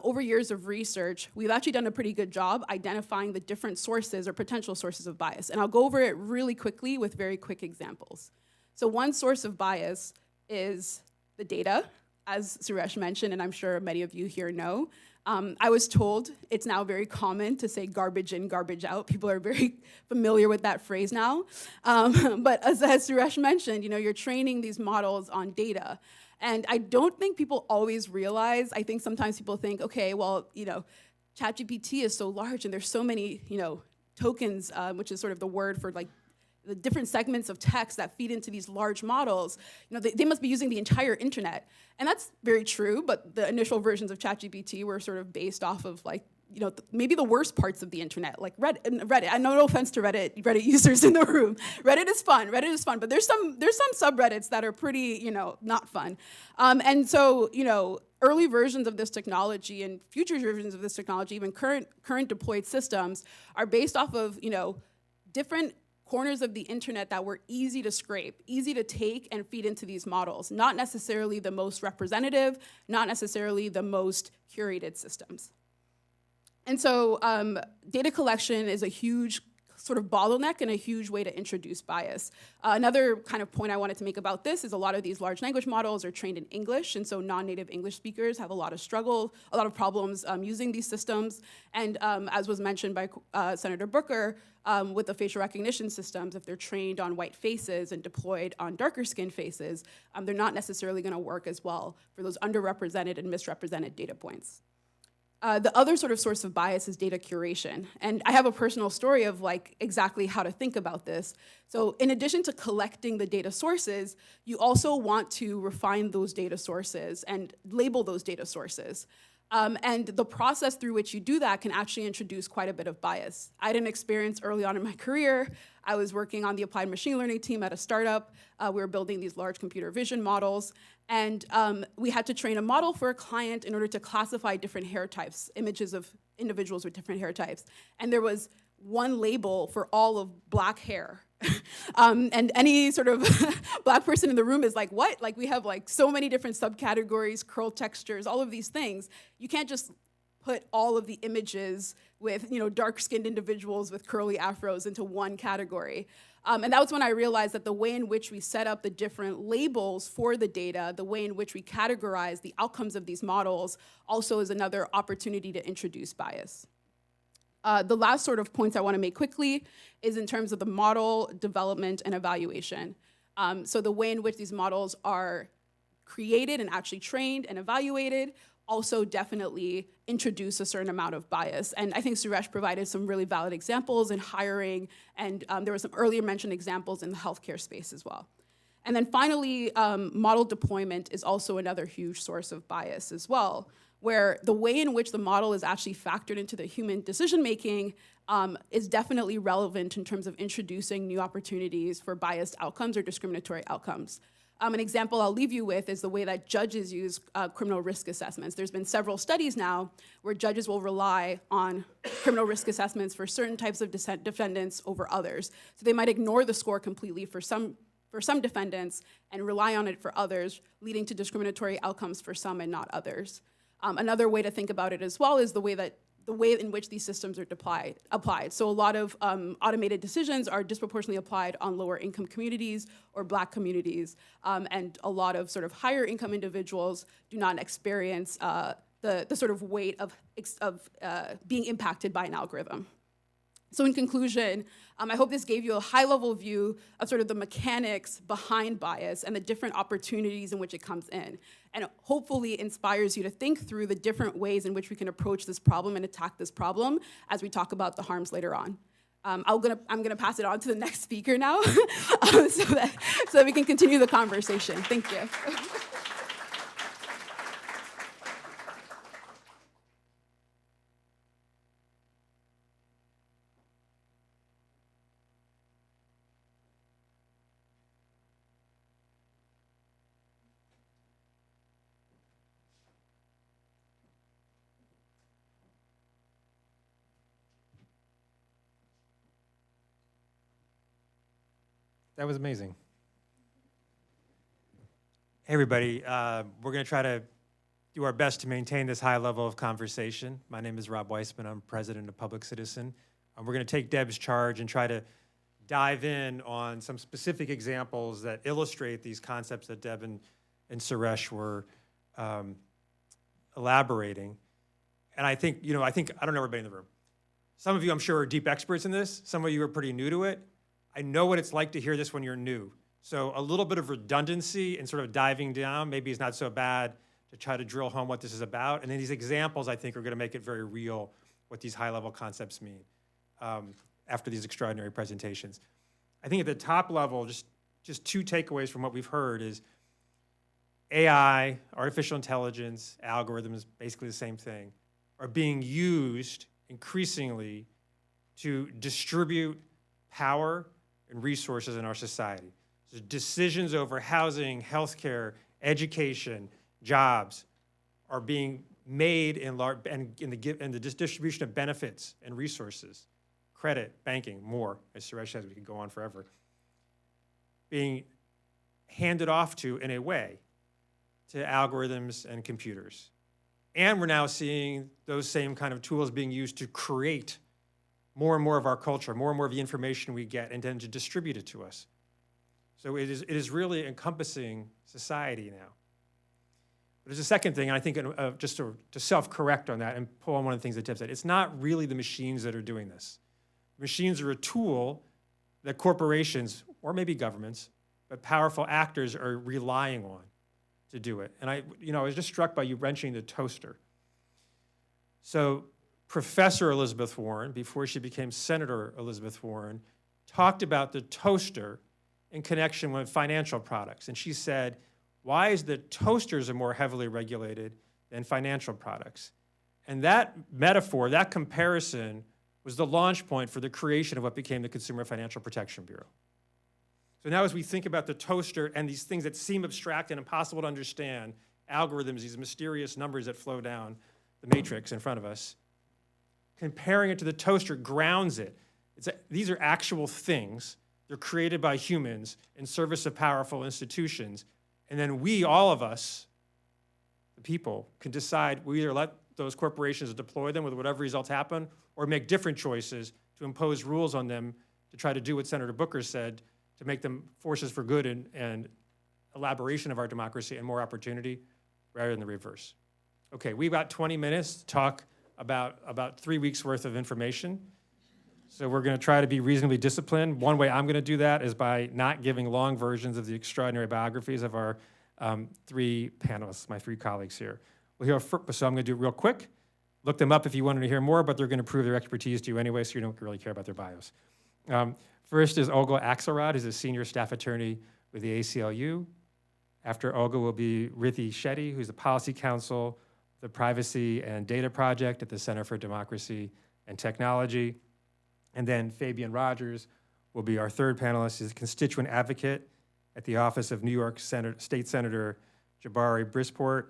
over years of research, we've actually done a pretty good job identifying the different sources or potential sources of bias. And I'll go over it really quickly with very quick examples. So one source of bias is the data, as Suresh mentioned, and I'm sure many of you here know. I was told it's now very common to say garbage in, garbage out. People are very familiar with that phrase now. But as Suresh mentioned, you're training these models on data. And I don't think people always realize, I think sometimes people think, okay, well, ChatGPT is so large and there's so many, tokens, which is sort of the word for like the different segments of text that feed into these large models, they must be using the entire internet. And that's very true, but the initial versions of ChatGPT were sort of based off of maybe the worst parts of the internet, like Reddit. I know, no offense to Reddit users in the room. Reddit is fun, but there's some subreddits that are pretty, not fun. And so, early versions of this technology and future versions of this technology, even current deployed systems, are based off of, different corners of the internet that were easy to scrape, easy to take and feed into these models, not necessarily the most representative, not necessarily the most curated systems. And so data collection is a huge sort of bottleneck and a huge way to introduce bias. Another kind of point I wanted to make about this is a lot of these large language models are trained in English, and so non-native English speakers have a lot of problems using these systems. And as was mentioned by Senator Booker, with the facial recognition systems, if they're trained on white faces and deployed on darker skinned faces, they're not necessarily gonna work as well for those underrepresented and misrepresented data points. The other sort of source of bias is data curation. And I have a personal story of like exactly how to think about this. So in addition to collecting the data sources, you also want to refine those data sources and label those data sources. And the process through which you do that can actually introduce quite a bit of bias. I had an experience early on in my career. I was working on the applied machine learning team at a startup. We were building these large computer vision models. And we had to train a model for a client in order to classify different hair types, images of individuals with different hair types. And there was one label for all of black hair. And any sort of black person in the room is like, what? Like we have like so many different subcategories, curl textures, all of these things. You can't just put all of the images with dark-skinned individuals with curly afros into one category. And that was when I realized that the way in which we set up the different labels for the data, the way in which we categorize the outcomes of these models also is another opportunity to introduce bias. The last sort of points I want to make quickly is in terms of the model development and evaluation. So the way in which these models are created and actually trained and evaluated also definitely introduce a certain amount of bias. And I think Suresh provided some really valid examples in hiring, and there were some earlier mentioned examples in the healthcare space as well. And then finally, model deployment is also another huge source of bias as well, where the way in which the model is actually factored into the human decision-making is definitely relevant in terms of introducing new opportunities for biased outcomes or discriminatory outcomes. An example I'll leave you with is the way that judges use criminal risk assessments. There's been several studies now where judges will rely on criminal risk assessments for certain types of defendants over others. So they might ignore the score completely for some defendants and rely on it for others, leading to discriminatory outcomes for some and not others. Another way to think about it as well is the way in which these systems are applied. So a lot of automated decisions are disproportionately applied on lower income communities or black communities, and a lot of sort of higher income individuals do not experience the sort of weight of being impacted by an algorithm. So in conclusion, I hope this gave you a high-level view of sort of the mechanics behind bias and the different opportunities in which it comes in, and hopefully inspires you to think through the different ways in which we can approach this problem and attack this problem as we talk about the harms later on. I'm gonna pass it on to the next speaker now, so that we can continue the conversation. Thank you. That was amazing. Hey, everybody. We're going to try to do our best to maintain this high level of conversation. My name is Rob Weissman. I'm president of Public Citizen. We're going to take Deb's charge and try to dive in on some specific examples that illustrate these concepts that Deb and Suresh were elaborating. And I think, I don't know everybody in the room. Some of you, I'm sure, are deep experts in this. Some of you are pretty new to it. I know what it's like to hear this when you're new. So a little bit of redundancy and sort of diving down maybe is not so bad to try to drill home what this is about. And then these examples, I think, are going to make it very real what these high-level concepts mean after these extraordinary presentations. I think at the top level, just two takeaways from what we've heard is AI, artificial intelligence, algorithms, basically the same thing, are being used increasingly to distribute power and resources in our society. So decisions over housing, healthcare, education, jobs are being made in the distribution of benefits and resources. credit, banking, more, as Suresh says, we could go on forever, being handed off to, in a way, to algorithms and computers. And we're now seeing those same kind of tools being used to create more and more of our culture, more and more of the information we get, and then to distribute it to us. So it is really encompassing society now. But there's a second thing, and I think just to self-correct on that and pull on one of the things that Tim said, it's not really the machines that are doing this. Machines are a tool that corporations, or maybe governments, but powerful actors are relying on to do it. And I was just struck by you mentioning the toaster. So Professor Elizabeth Warren, before she became Senator Elizabeth Warren, talked about the toaster in connection with financial products. And she said, why is the toasters are more heavily regulated than financial products? And that metaphor, that comparison, was the launch point for the creation of what became the Consumer Financial Protection Bureau. So now as we think about the toaster and these things that seem abstract and impossible to understand, algorithms, these mysterious numbers that flow down the matrix in front of us, comparing it to the toaster grounds it. These are actual things. They're created by humans in service of powerful institutions. And then we, all of us, the people, can decide we either let those corporations deploy them with whatever results happen or make different choices to impose rules on them to try to do what Senator Booker said, to make them forces for good and elaboration of our democracy and more opportunity rather than the reverse. Okay, we've got 20 minutes to talk about 3 weeks worth of information. So we're gonna try to be reasonably disciplined. One way I'm gonna do that is by not giving long versions of the extraordinary biographies of our 3 panelists, my 3 colleagues here. So I'm gonna do it real quick. Look them up if you wanted to hear more, but they're gonna prove their expertise to you anyway, so you don't really care about their bios. First is Olga Axelrod, who's a senior staff attorney with the ACLU. After Olga will be Rithi Shetty, who's the policy counsel, the Privacy and Data Project at the Center for Democracy and Technology. And then Fabian Rogers will be our third panelist. He's a constituent advocate at the Office of New York State Senator Jabari Brisport.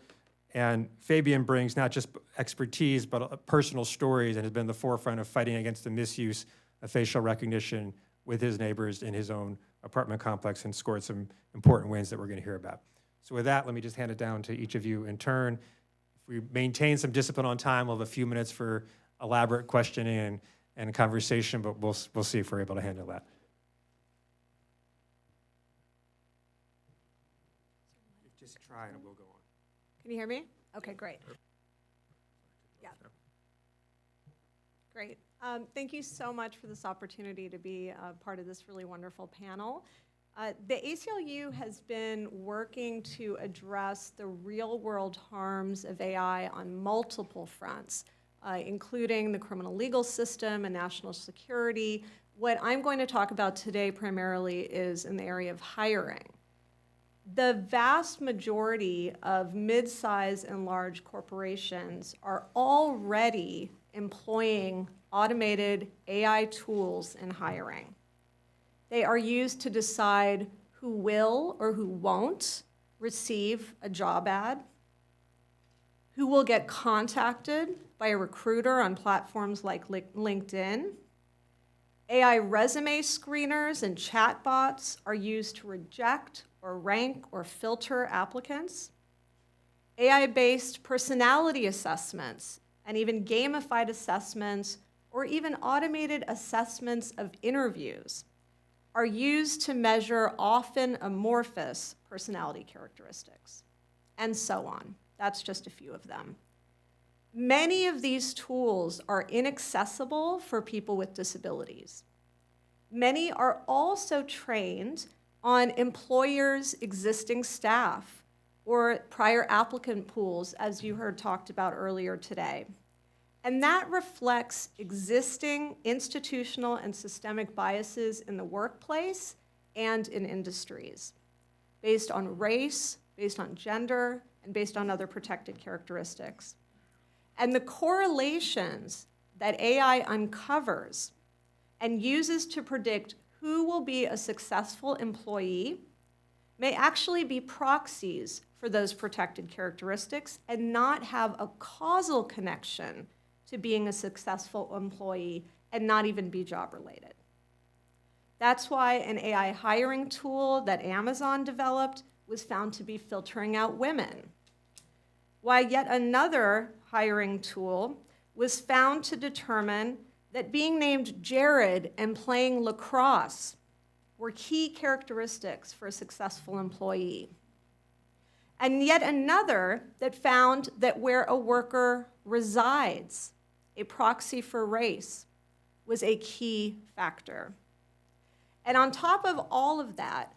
And Fabian brings not just expertise, but personal stories, and has been the forefront of fighting against the misuse of facial recognition with his neighbors in his own apartment complex, and scored some important wins that we're going to hear about. So with that, let me just hand it down to each of you in turn. If we maintain some discipline on time, we'll have a few minutes for elaborate questioning and conversation, but we'll see if we're able to handle that. Just try and we'll go on. Can you hear me? Okay, great. Yeah. Great. Thank you so much for this opportunity to be a part of this really wonderful panel. The ACLU has been working to address the real-world harms of AI on multiple fronts, including the criminal legal system and national security. What I'm going to talk about today primarily is in the area of hiring. The vast majority of mid-size and large corporations are already employing automated AI tools in hiring. They are used to decide who will or who won't receive a job ad, who will get contacted by a recruiter on platforms like LinkedIn. AI resume screeners and chatbots are used to reject or rank or filter applicants. AI-based personality assessments and even gamified assessments or even automated assessments of interviews are used to measure often amorphous personality characteristics, and so on. That's just a few of them. Many of these tools are inaccessible for people with disabilities. Many are also trained on employers' existing staff or prior applicant pools, as you heard talked about earlier today. And that reflects existing institutional and systemic biases in the workplace and in industries, based on race, based on gender, and based on other protected characteristics. And the correlations that AI uncovers and uses to predict who will be a successful employee may actually be proxies for those protected characteristics and not have a causal connection to being a successful employee and not even be job related. That's why an AI hiring tool that Amazon developed was found to be filtering out women. Why yet another hiring tool was found to determine that being named Jared and playing lacrosse were key characteristics for a successful employee. And yet another that found that where a worker resides, a proxy for race, was a key factor. And on top of all of that,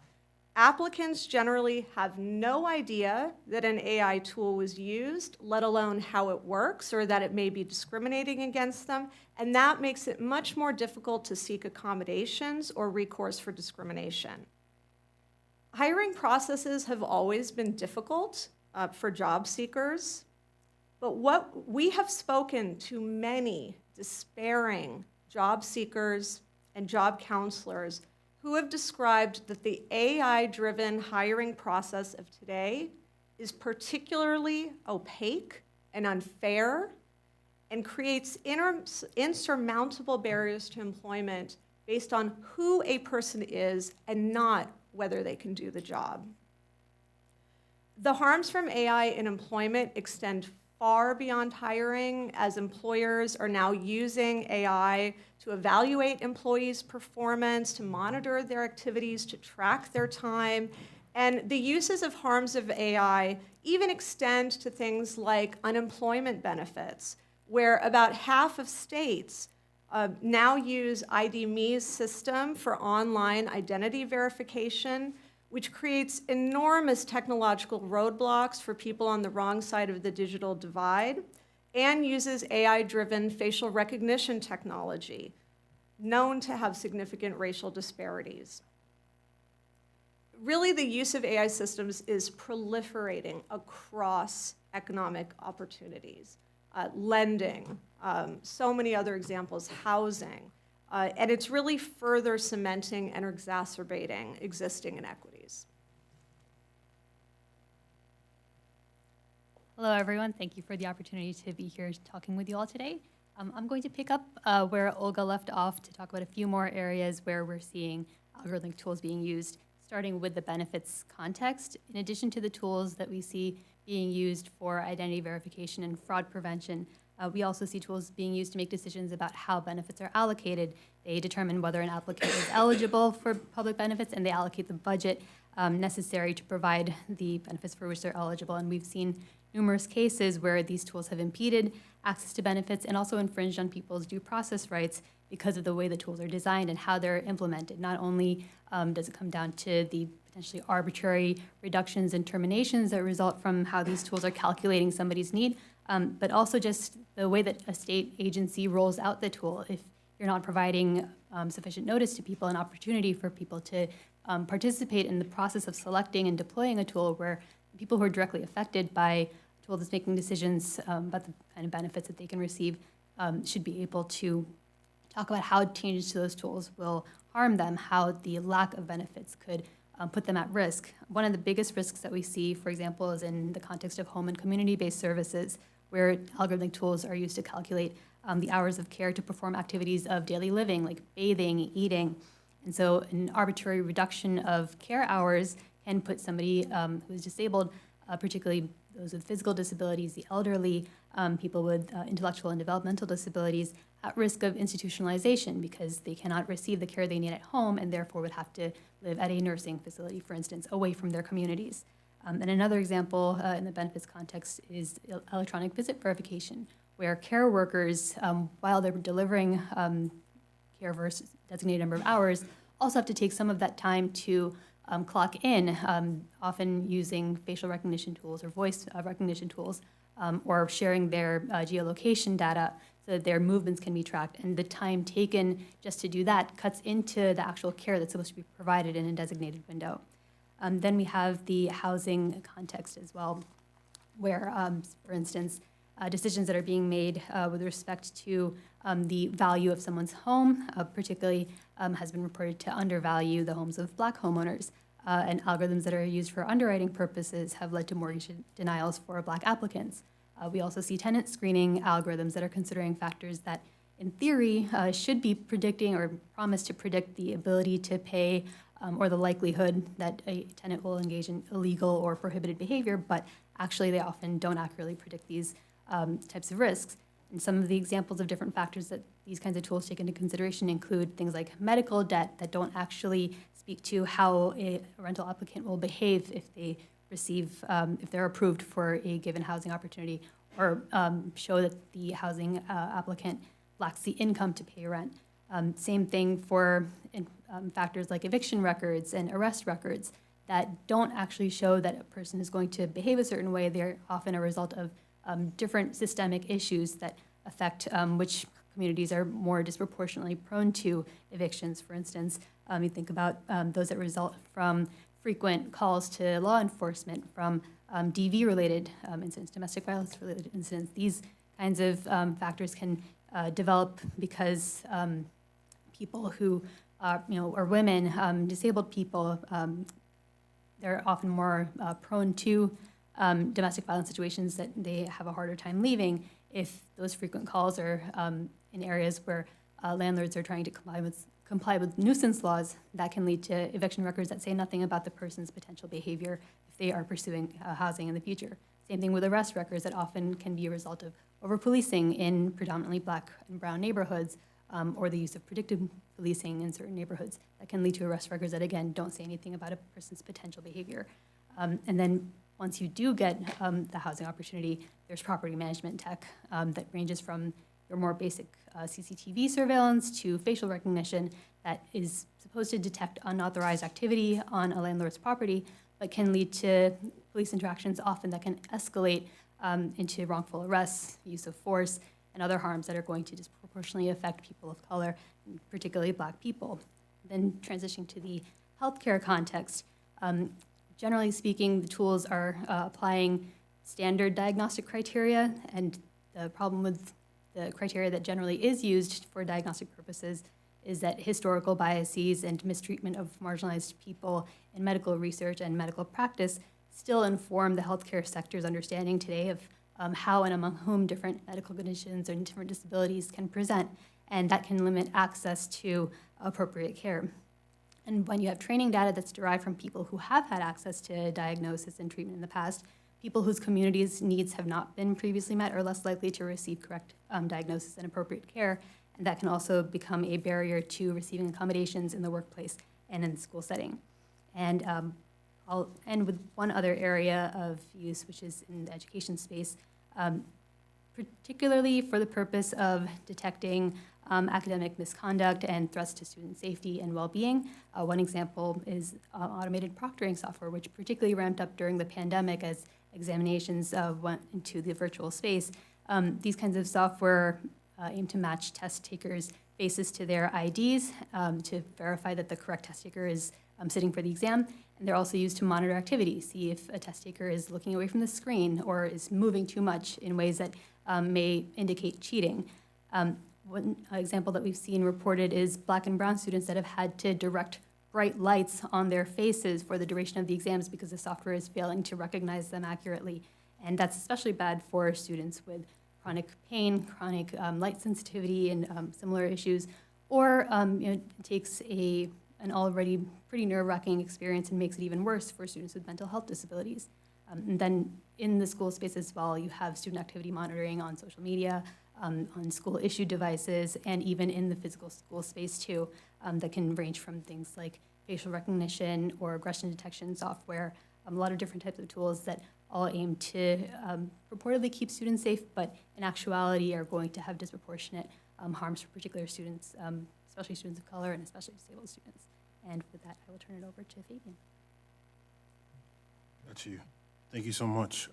applicants generally have no idea that an AI tool was used, let alone how it works or that it may be discriminating against them, and that makes it much more difficult to seek accommodations or recourse for discrimination. Hiring processes have always been difficult for job seekers, but what we have spoken to many despairing job seekers and job counselors who have described that the AI-driven hiring process of today is particularly opaque and unfair and creates insurmountable barriers to employment based on who a person is and not whether they can do the job. The harms from AI in employment extend far beyond hiring, as employers are now using AI to evaluate employees' performance, to monitor their activities, to track their time. And the uses of harms of AI even extend to things like unemployment benefits, where about half of states now use ID.me's system for online identity verification, which creates enormous technological roadblocks for people on the wrong side of the digital divide, and uses AI-driven facial recognition technology, known to have significant racial disparities. Really, the use of AI systems is proliferating across economic opportunities, lending, so many other examples, housing, and it's really further cementing and exacerbating existing inequities. Hello, everyone. Thank you for the opportunity to be here talking with you all today. I'm going to pick up where Olga left off to talk about a few more areas where we're seeing algorithmic tools being used, starting with the benefits context. In addition to the tools that we see being used for identity verification and fraud prevention, we also see tools being used to make decisions about how benefits are allocated. They determine whether an applicant is eligible for public benefits, and they allocate the budget necessary to provide the benefits for which they're eligible. And we've seen numerous cases where these tools have impeded access to benefits and also infringed on people's due process rights because of the way the tools are designed and how they're implemented. Not only does it come down to the potentially arbitrary reductions and terminations that result from how these tools are calculating somebody's need, but also just the way that a state agency rolls out the tool. If you're not providing sufficient notice to people, an opportunity for people to participate in the process of selecting and deploying a tool, where people who are directly affected by a tool that's making decisions about the kind of benefits that they can receive should be able to talk about how changes to those tools will harm them, how the lack of benefits could put them at risk. One of the biggest risks that we see, for example, is in the context of home and community-based services, where algorithmic tools are used to calculate the hours of care to perform activities of daily living, like bathing, eating. And so an arbitrary reduction of care hours can put somebody who is disabled, particularly those with physical disabilities, the elderly, people with intellectual and developmental disabilities, at risk of institutionalization because they cannot receive the care they need at home and therefore would have to live at a nursing facility, for instance, away from their communities. And another example in the benefits context is electronic visit verification, where care workers, while they're delivering care for a designated number of hours, also have to take some of that time to clock in, often using facial recognition tools or voice recognition tools, or sharing their geolocation data so that their movements can be tracked. And the time taken just to do that cuts into the actual care that's supposed to be provided in a designated window. Then we have the housing context as well, where, for instance, decisions that are being made with respect to the value of someone's home, particularly has been reported to undervalue the homes of Black homeowners. And algorithms that are used for underwriting purposes have led to mortgage denials for Black applicants. We also see tenant screening algorithms that are considering factors that in theory, should be predicting or promise to predict the ability to pay or the likelihood that a tenant will engage in illegal or prohibited behavior, but actually they often don't accurately predict these types of risks. And some of the examples of different factors that these kinds of tools take into consideration include things like medical debt that don't actually speak to how a rental applicant will behave if they receive, if they're approved for a given housing opportunity, or show that the housing applicant lacks the income to pay rent. Same thing for factors like eviction records and arrest records that don't actually show that a person is going to behave a certain way. They're often a result of different systemic issues that affect which communities are more disproportionately prone to evictions. For instance, you think about those that result from frequent calls to law enforcement, from DV-related incidents, domestic violence-related incidents. These kinds of factors can develop because people who are women, disabled people, they're often more prone to domestic violence situations that they have a harder time leaving if those frequent calls are in areas where landlords are trying to comply with nuisance laws. That can lead to eviction records that say nothing about the person's potential behavior if they are pursuing housing in the future. Same thing with arrest records that often can be a result of over-policing in predominantly Black and brown neighborhoods, or the use of predictive policing in certain neighborhoods that can lead to arrest records that, again, don't say anything about a person's potential behavior. And then once you do get the housing opportunity, there's property management tech that ranges from your more basic CCTV surveillance to facial recognition that is supposed to detect unauthorized activity on a landlord's property, but can lead to police interactions often that can escalate into wrongful arrests, use of force, and other harms that are going to disproportionately affect people of color, particularly Black people. Then transitioning to the healthcare context, generally speaking, the tools are applying standard diagnostic criteria, and the problem with the criteria that generally is used for diagnostic purposes is that historical biases and mistreatment of marginalized people in medical research and medical practice still inform the healthcare sector's understanding today of how and among whom different medical conditions and different disabilities can present, and that can limit access to appropriate care. And when you have training data that's derived from people who have had access to diagnosis and treatment in the past, people whose communities' needs have not been previously met are less likely to receive correct diagnosis and appropriate care, and that can also become a barrier to receiving accommodations in the workplace and in the school setting. And I'll end with one other area of use, which is in the education space, particularly for the purpose of detecting academic misconduct and threats to student safety and well-being. One example is automated proctoring software, which particularly ramped up during the pandemic as examinations went into the virtual space. These kinds of software aim to match test takers' faces to their IDs to verify that the correct test taker is sitting for the exam. And they're also used to monitor activity, see if a test taker is looking away from the screen or is moving too much in ways that may indicate cheating. One example that we've seen reported is Black and brown students that have had to direct bright lights on their faces for the duration of the exams because the software is failing to recognize them accurately. And that's especially bad for students with chronic pain, chronic light sensitivity, and similar issues, or it takes an already pretty nerve-wracking experience and makes it even worse for students with mental health disabilities. And then in the school space as well, you have student activity monitoring on social media, on school-issued devices, and even in the physical school space too, that can range from things like facial recognition or aggression detection software, a lot of different types of tools that all aim to purportedly keep students safe, but in actuality are going to have disproportionate harms for particular students, especially students of color and especially disabled students. And with that, I will turn it over to Fabian. Got you. Thank you so much.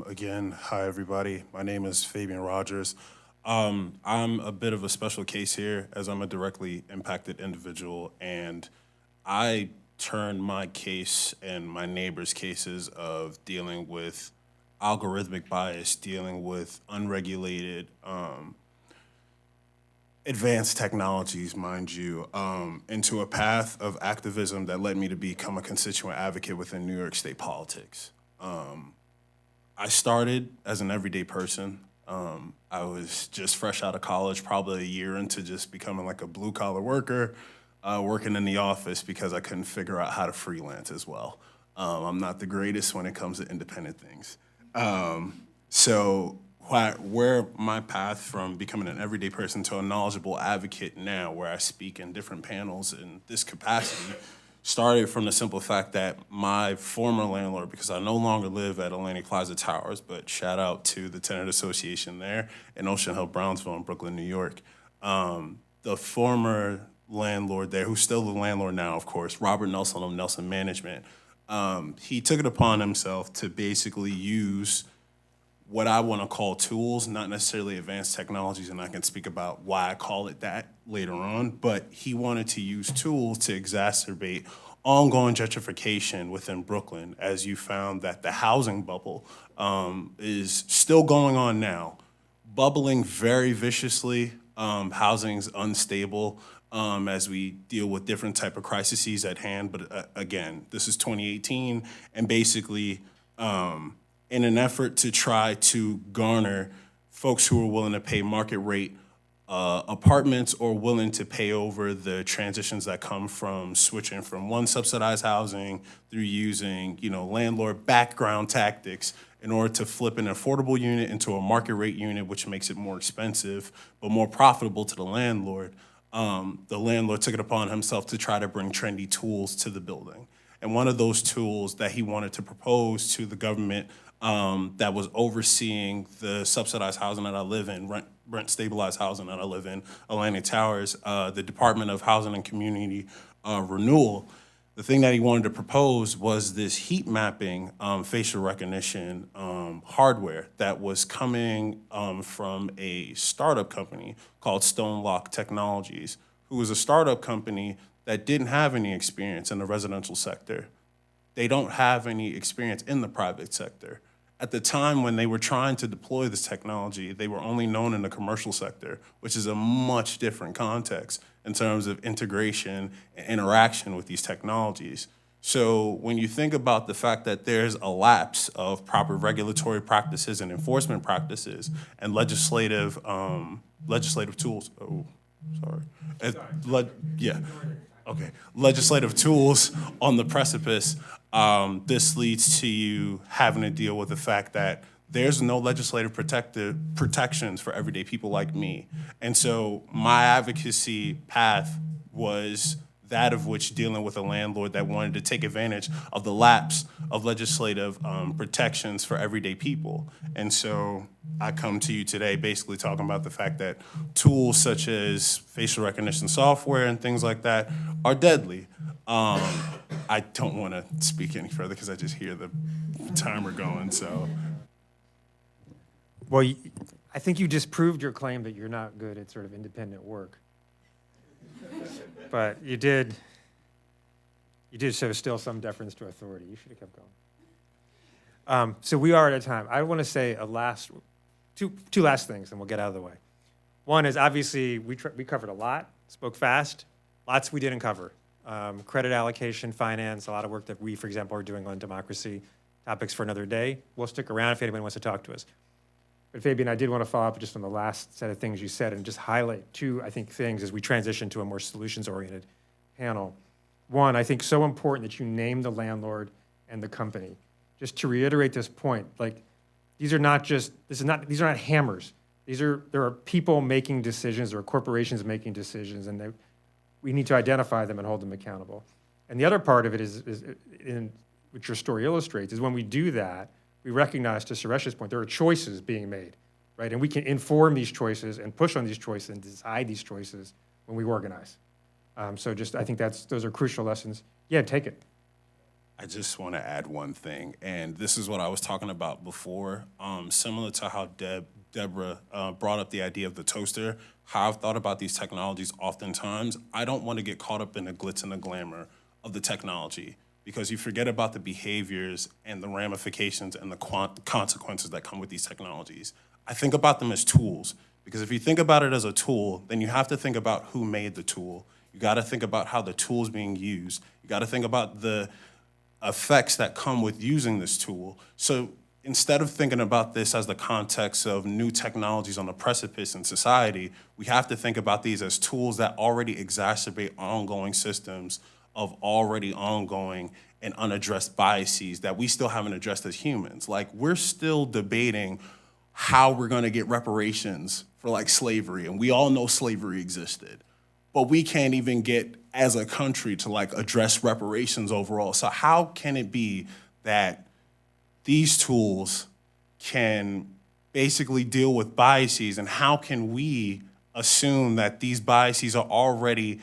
Again, hi, everybody. My name is Fabian Rogers. I'm a bit of a special case here as I'm a directly impacted individual, and I turn my case and my neighbors' cases of dealing with algorithmic bias, dealing with unregulated advanced technologies, mind you, into a path of activism that led me to become a constituent advocate within New York State politics. I started as an everyday person. I was just fresh out of college, probably a year into just becoming like a blue collar worker, working in the office because I couldn't figure out how to freelance as well. I'm not the greatest when it comes to independent things. So where my path from becoming an everyday person to a knowledgeable advocate now, where I speak in different panels in this capacity, started from the simple fact that my former landlord, because I no longer live at Atlantic Plaza Towers, but shout out to the Tenant Association there in Ocean Hill, Brownsville, in Brooklyn, New York. The former landlord there, who's still the landlord now, of course, Robert Nelson of Nelson Management, he took it upon himself to basically use what I want to call tools, not necessarily advanced technologies, and I can speak about why I call it that later on, but he wanted to use tools to exacerbate ongoing gentrification within Brooklyn, as you found that the housing bubble is still going on now, bubbling very viciously. Housing's unstable as we deal with different type of crises at hand, but again, this is 2018, and basically, in an effort to try to garner folks who are willing to pay market rate apartments or willing to pay over the transitions that come from switching from one subsidized housing through using, landlord background tactics in order to flip an affordable unit into a market rate unit, which makes it more expensive but more profitable to the landlord. The landlord took it upon himself to try to bring trendy tools to the building. And one of those tools that he wanted to propose to the government that was overseeing the subsidized housing that I live in, rent stabilized housing that I live in, Atlantic Towers, the Department of Housing and Community Renewal. The thing that he wanted to propose was this heat mapping facial recognition hardware that was coming from a startup company called Stonelock Technologies, who was a startup company that didn't have any experience in the residential sector. They don't have any experience in the private sector. At the time when they were trying to deploy this technology, they were only known in the commercial sector, which is a much different context in terms of integration and interaction with these technologies. So when you think about the fact that there's a lapse of proper regulatory practices and enforcement practices and legislative tools, legislative tools on the precipice, this leads to you having to deal with the fact that there's no legislative protections for everyday people like me. And so my advocacy path was that of which dealing with a landlord that wanted to take advantage of the lapse of legislative protections for everyday people. And so I come to you today basically talking about the fact that tools such as facial recognition software and things like that are deadly. I don't want to speak any further because I just hear the timer going, so. Well, I think you just proved your claim that you're not good at sort of independent work. But you did show still some deference to authority. You should have kept going. So we are at a time. I want to say two last things, and we'll get out of the way. One is obviously we covered a lot, spoke fast, lots we didn't cover. Credit allocation, finance, a lot of work that we, for example, are doing on democracy. Topics for another day. We'll stick around if anybody wants to talk to us. But Fabian, I did want to follow up just on the last set of things you said and just highlight two, I think, things as we transition to a more solutions-oriented panel. One, I think so important that you name the landlord and the company. Just to reiterate this point, like these are not hammers. There are people making decisions, there are corporations making decisions, and we need to identify them and hold them accountable. And the other part of it is which your story illustrates, is when we do that, we recognize, to Suresh's point, there are choices being made, right? And we can inform these choices and push on these choices and decide these choices when we organize. So I think those are crucial lessons. Yeah, take it. I just want to add one thing, and this is what I was talking about before, similar to how Deborah brought up the idea of the toaster, how I've thought about these technologies oftentimes. I don't want to get caught up in the glitz and the glamour of the technology, because you forget about the behaviors and the ramifications and the consequences that come with these technologies. I think about them as tools, because if you think about it as a tool, then you have to think about who made the tool. You got to think about how the tool is being used. You got to think about the effects that come with using this tool. So instead of thinking about this as the context of new technologies on the precipice in society, we have to think about these as tools that already exacerbate ongoing systems of already ongoing and unaddressed biases that we still haven't addressed as humans. Like, we're still debating how we're gonna get reparations for like slavery, and we all know slavery existed, but we can't even get as a country to like address reparations overall. So how can it be that these tools can basically deal with biases, and how can we assume that these biases are already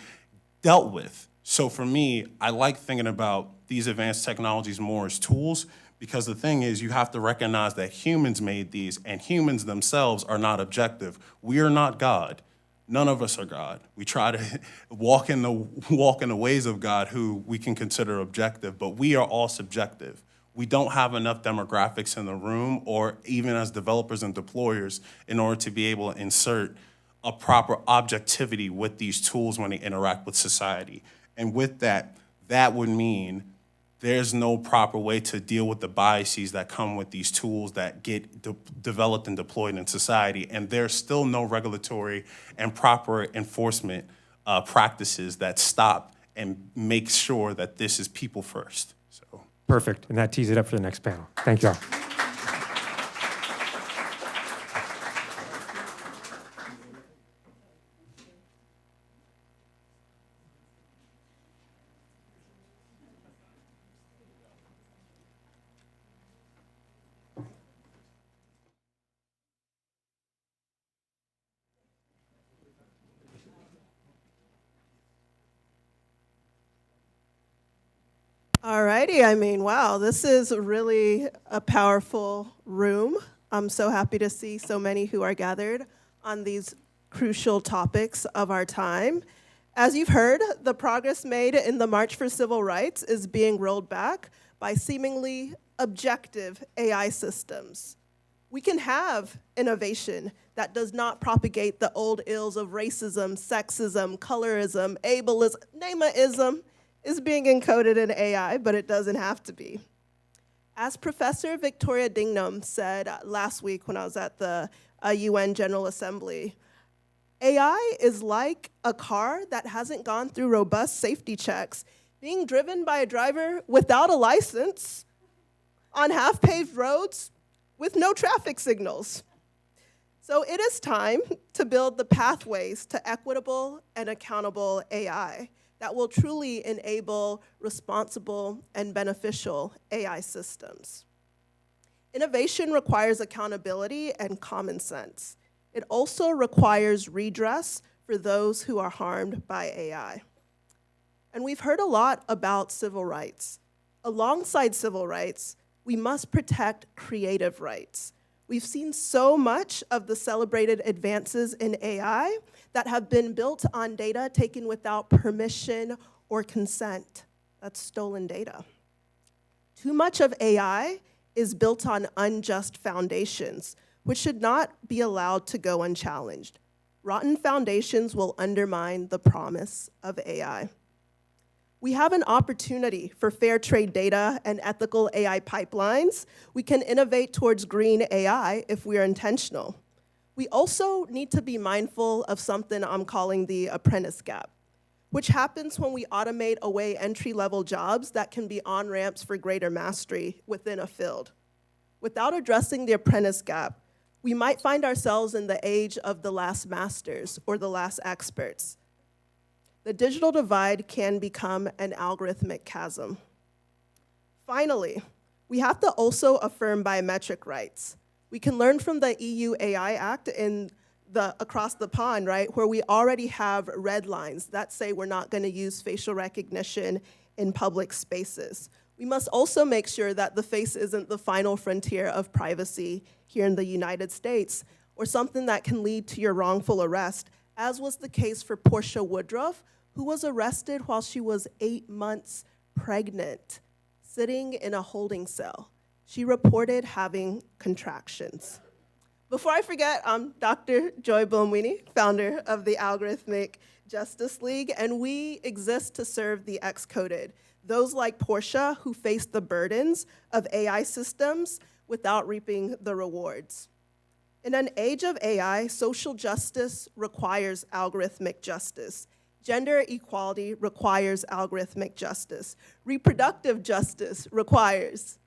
dealt with? So for me, I like thinking about these advanced technologies more as tools, because the thing is, you have to recognize that humans made these, and humans themselves are not objective. We are not God. None of us are God. We try to walk in the ways of God, who we can consider objective, but we are all subjective. We don't have enough demographics in the room, or even as developers and deployers, in order to be able to insert a proper objectivity with these tools when they interact with society. And with that, that would mean there's no proper way to deal with the biases that come with these tools that get developed and deployed in society. And there's still no regulatory and proper enforcement practices that stop and make sure that this is people first. So. Perfect, and that tees it up for the next panel. Thank you all. Alrighty, I mean, wow, this is really a powerful room. I'm so happy to see so many who are gathered on these crucial topics of our time. As you've heard, the progress made in the March for Civil Rights is being rolled back by seemingly objective AI systems. We can have innovation that does not propagate the old ills of racism, sexism, colorism, ableism, name-a-ism, is being encoded in AI, but it doesn't have to be. As Professor Victoria Dingnam said last week when I was at the UN General Assembly, AI is like a car that hasn't gone through robust safety checks, being driven by a driver without a license on half-paved roads with no traffic signals. So it is time to build the pathways to equitable and accountable AI that will truly enable responsible and beneficial AI systems. Innovation requires accountability and common sense. It also requires redress for those who are harmed by AI. And we've heard a lot about civil rights. Alongside civil rights, we must protect creative rights. We've seen so much of the celebrated advances in AI that have been built on data taken without permission or consent. That's stolen data. Too much of AI is built on unjust foundations, which should not be allowed to go unchallenged. Rotten foundations will undermine the promise of AI. We have an opportunity for fair trade data and ethical AI pipelines. We can innovate towards green AI if we are intentional. We also need to be mindful of something I'm calling the apprentice gap, which happens when we automate away entry-level jobs that can be on-ramps for greater mastery within a field. Without addressing the apprentice gap, we might find ourselves in the age of the last masters or the last experts. The digital divide can become an algorithmic chasm. Finally, we have to also affirm biometric rights. We can learn from the EU AI Act across the pond, right, where we already have red lines that say we're not going to use facial recognition in public spaces. We must also make sure that the face isn't the final frontier of privacy here in the United States, or something that can lead to your wrongful arrest, as was the case for Portia Woodruff, who was arrested while she was 8 months pregnant, sitting in a holding cell. She reported having contractions. Before I forget, I'm Dr. Joy Blumwini, founder of the Algorithmic Justice League, and we exist to serve the excoded, those like Portia who face the burdens of AI systems without reaping the rewards. In an age of AI, social justice requires algorithmic justice. Gender equality requires algorithmic justice. Reproductive justice requires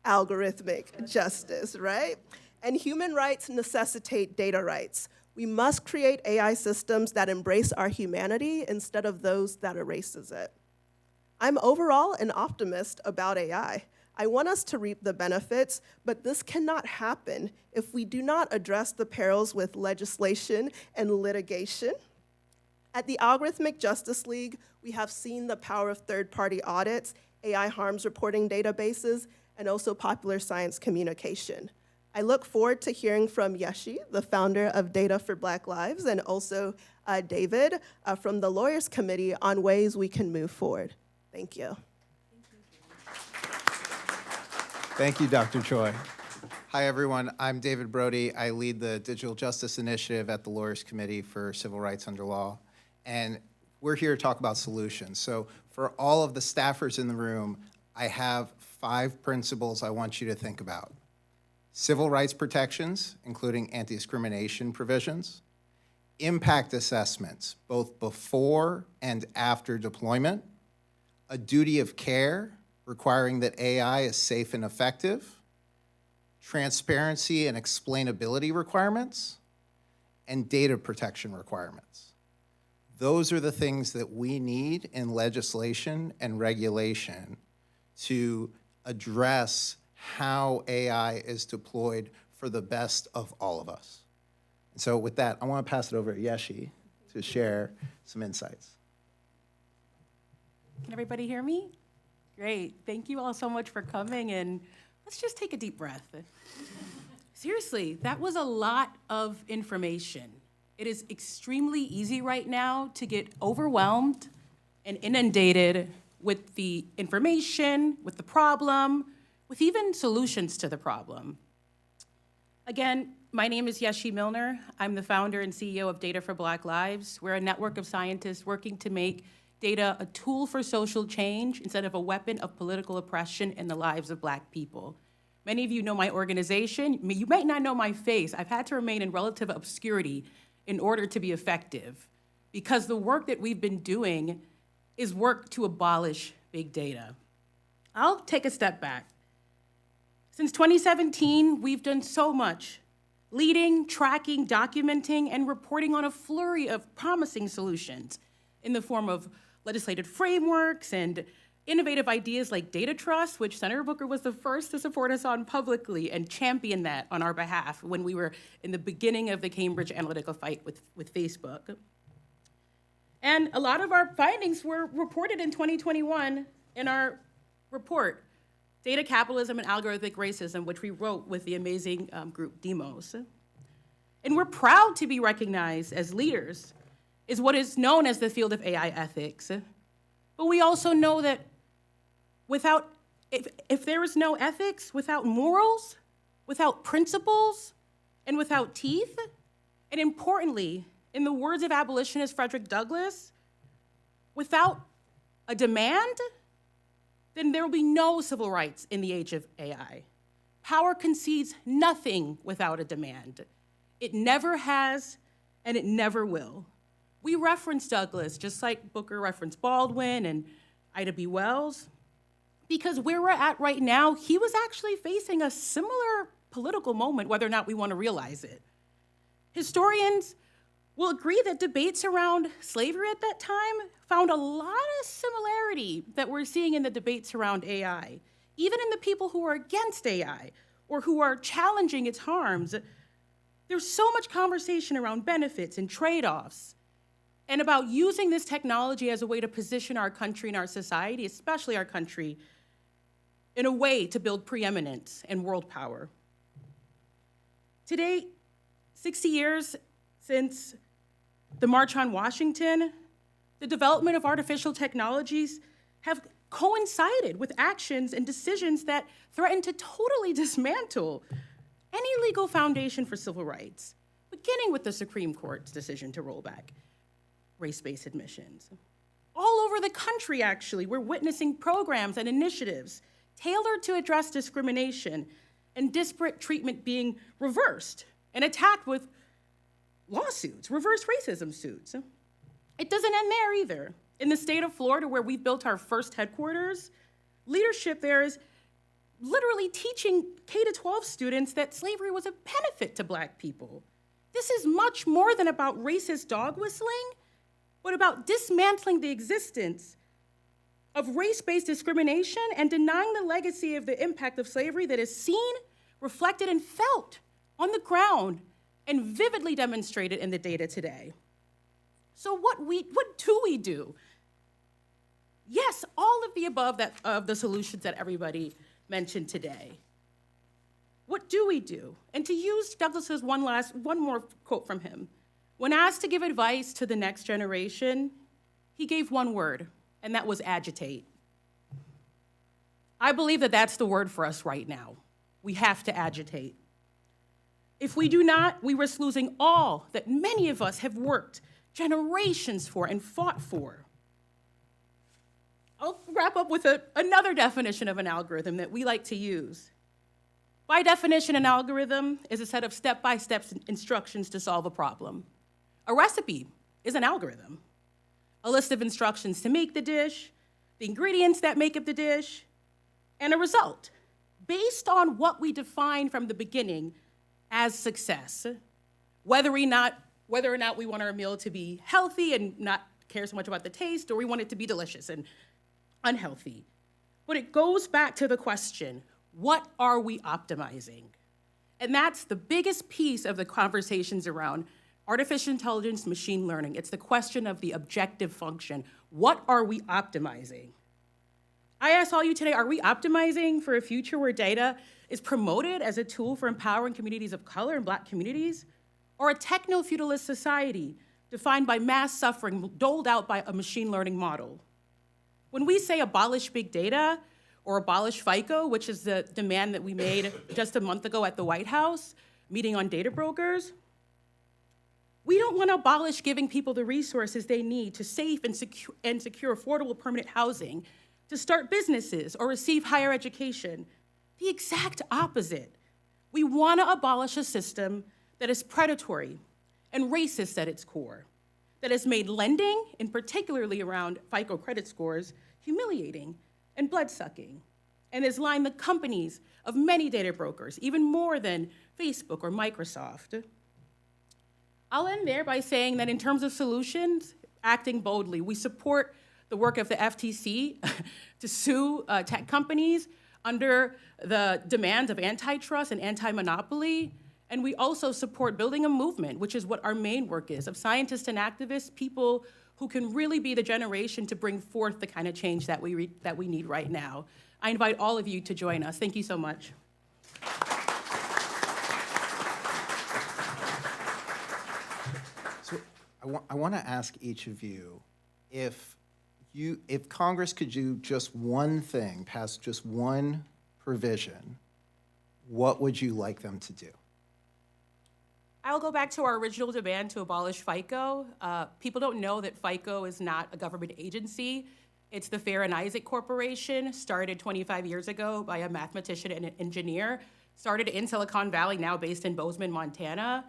algorithmic justice, right? And human rights necessitate data rights. We must create AI systems that embrace our humanity instead of those that erases it. I'm overall an optimist about AI. I want us to reap the benefits, but this cannot happen if we do not address the perils with legislation and litigation. At the Algorithmic Justice League, we have seen the power of third-party audits, AI harms reporting databases, and also popular science communication. I look forward to hearing from Yeshi, the founder of Data for Black Lives, and also David from the Lawyers Committee on ways we can move forward. Thank you. Thank you, Dr. Choi. Hi, everyone. I'm David Brody. I lead the Digital Justice Initiative at the Lawyers Committee for Civil Rights Under Law. And we're here to talk about solutions. So for all of the staffers in the room, I have 5 principles I want you to think about. Civil rights protections, including anti-discrimination provisions, impact assessments, both before and after deployment, a duty of care, requiring that AI is safe and effective, transparency and explainability requirements, and data protection requirements. Those are the things that we need in legislation and regulation to address how AI is deployed for the best of all of us. And so with that, I want to pass it over to Yeshi to share some insights. Can everybody hear me? Great. Thank you all so much for coming, and let's just take a deep breath. Seriously, that was a lot of information. It is extremely easy right now to get overwhelmed and inundated with the information, with the problem, with even solutions to the problem. Again, my name is Yeshi Milner. I'm the founder and CEO of Data for Black Lives. We're a network of scientists working to make data a tool for social change instead of a weapon of political oppression in the lives of Black people. Many of you know my organization. You might not know my face. I've had to remain in relative obscurity in order to be effective, because the work that we've been doing is work to abolish big data. I'll take a step back. Since 2017, we've done so much, leading, tracking, documenting, and reporting on a flurry of promising solutions in the form of legislative frameworks and innovative ideas like data trust, which Senator Booker was the first to support us on publicly and champion that on our behalf when we were in the beginning of the Cambridge Analytica fight with Facebook. And a lot of our findings were reported in 2021 in our report, Data Capitalism and Algorithmic Racism, which we wrote with the amazing group Demos. And we're proud to be recognized as leaders is what is known as the field of AI ethics. But we also know that if there is no ethics, without morals, without principles, and without teeth, and importantly, in the words of abolitionist Frederick Douglass, without a demand, then there will be no civil rights in the age of AI. Power concedes nothing without a demand. It never has, and it never will. We reference Douglass, just like Booker referenced Baldwin and Ida B. Wells, because where we're at right now, he was actually facing a similar political moment, whether or not we want to realize it. Historians will agree that debates around slavery at that time found a lot of similarity that we're seeing in the debates around AI. Even in the people who are against AI or who are challenging its harms, there's so much conversation around benefits and trade-offs and about using this technology as a way to position our country and our society, especially our country, in a way to build preeminence and world power. Today, 60 years since the March on Washington, the development of artificial technologies have coincided with actions and decisions that threaten to totally dismantle any legal foundation for civil rights, beginning with the Supreme Court's decision to roll back race-based admissions. All over the country, actually, we're witnessing programs and initiatives tailored to address discrimination and disparate treatment being reversed and attacked with lawsuits, reverse racism suits. It doesn't end there either. In the state of Florida, where we built our first headquarters, leadership there is literally teaching K-12 students that slavery was a benefit to Black people. This is much more than about racist dog whistling, but about dismantling the existence of race-based discrimination and denying the legacy of the impact of slavery that is seen, reflected, and felt on the ground and vividly demonstrated in the data today. So what do we do? Yes, all of the above of the solutions that everybody mentioned today. What do we do? And to use Douglas's one more quote from him, when asked to give advice to the next generation, he gave one word, and that was agitate. I believe that that's the word for us right now. We have to agitate. If we do not, we risk losing all that many of us have worked generations for and fought for. I'll wrap up with another definition of an algorithm that we like to use. By definition, an algorithm is a set of step-by-step instructions to solve a problem. A recipe is an algorithm. A list of instructions to make the dish, the ingredients that make up the dish, and a result based on what we define from the beginning as success. Whether or not we want our meal to be healthy and not care so much about the taste, or we want it to be delicious and unhealthy. But it goes back to the question, what are we optimizing? And that's the biggest piece of the conversations around artificial intelligence, machine learning. It's the question of the objective function. What are we optimizing? I ask all you today, are we optimizing for a future where data is promoted as a tool for empowering communities of color and Black communities? Or a techno-feudalist society defined by mass suffering doled out by a machine learning model? When we say abolish big data or abolish FICO, which is the demand that we made just a month ago at the White House, meeting on data brokers, we don't want to abolish giving people the resources they need to safe and secure affordable permanent housing, to start businesses or receive higher education. The exact opposite. We want to abolish a system that is predatory and racist at its core, that has made lending, and particularly around FICO credit scores, humiliating and blood-sucking, and has lined the companies of many data brokers, even more than Facebook or Microsoft. I'll end there by saying that in terms of solutions, acting boldly, we support the work of the FTC to sue tech companies under the demands of antitrust and anti-monopoly. And we also support building a movement, which is what our main work is, of scientists and activists, people who can really be the generation to bring forth the kind of change that we need right now. I invite all of you to join us. Thank you so much. So I want to ask each of you, if Congress could do just one thing, pass just one provision, what would you like them to do? I'll go back to our original demand to abolish FICO. People don't know that FICO is not a government agency. It's the Fair and Isaac Corporation, started 25 years ago by a mathematician and an engineer, started in Silicon Valley, now based in Bozeman, Montana.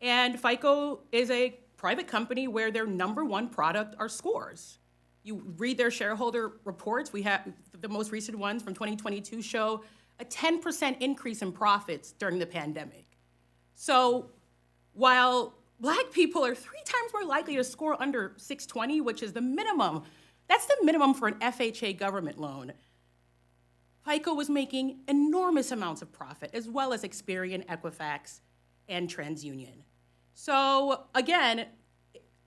And FICO is a private company where their number one product are scores. You read their shareholder reports. We have the most recent ones from 2022 show a 10% increase in profits during the pandemic. So while Black people are 3 times more likely to score under 620, which is the minimum, that's the minimum for an FHA government loan, FICO was making enormous amounts of profit, as well as Experian, Equifax, and TransUnion. So again,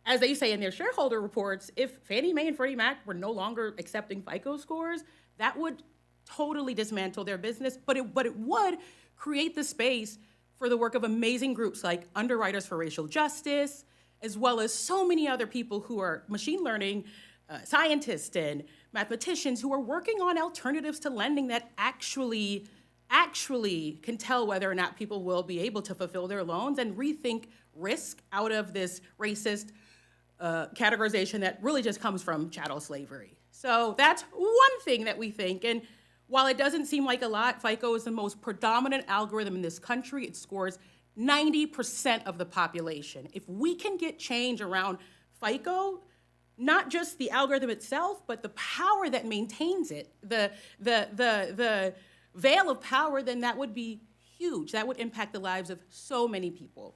as they say in their shareholder reports, if Fannie Mae and Freddie Mac were no longer accepting FICO scores, that would totally dismantle their business, but it would create the space for the work of amazing groups like Underwriters for Racial Justice, as well as so many other people who are machine learning scientists and mathematicians who are working on alternatives to lending that actually can tell whether or not people will be able to fulfill their loans and rethink risk out of this racist categorization that really just comes from chattel slavery. So that's one thing that we think. And While it doesn't seem like a lot, FICO is the most predominant algorithm in this country. It scores 90% of the population. If we can get change around FICO, not just the algorithm itself, but the power that maintains it, the veil of power, then that would be huge. That would impact the lives of so many people.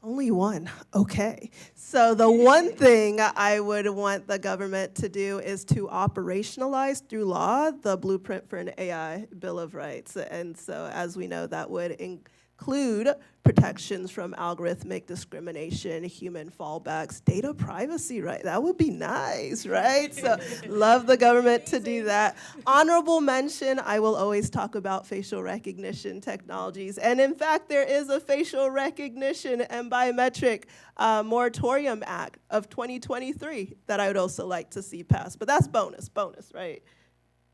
Only one. Okay. So the one thing I would want the government to do is to operationalize through law the blueprint for an AI Bill of Rights. And so as we know, that would include protections from algorithmic discrimination, human fallbacks, data privacy, right? That would be nice, right? So love the government to do that. Honorable mention, I will always talk about facial recognition technologies. And in fact, there is a facial recognition and biometric moratorium act of 2023 that I would also like to see passed. But that's bonus, right?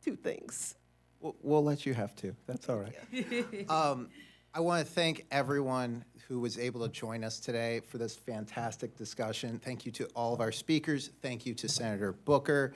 Two things. We'll let you have two. That's all right. I want to thank everyone who was able to join us today for this fantastic discussion. Thank you to all of our speakers. Thank you to Senator Booker.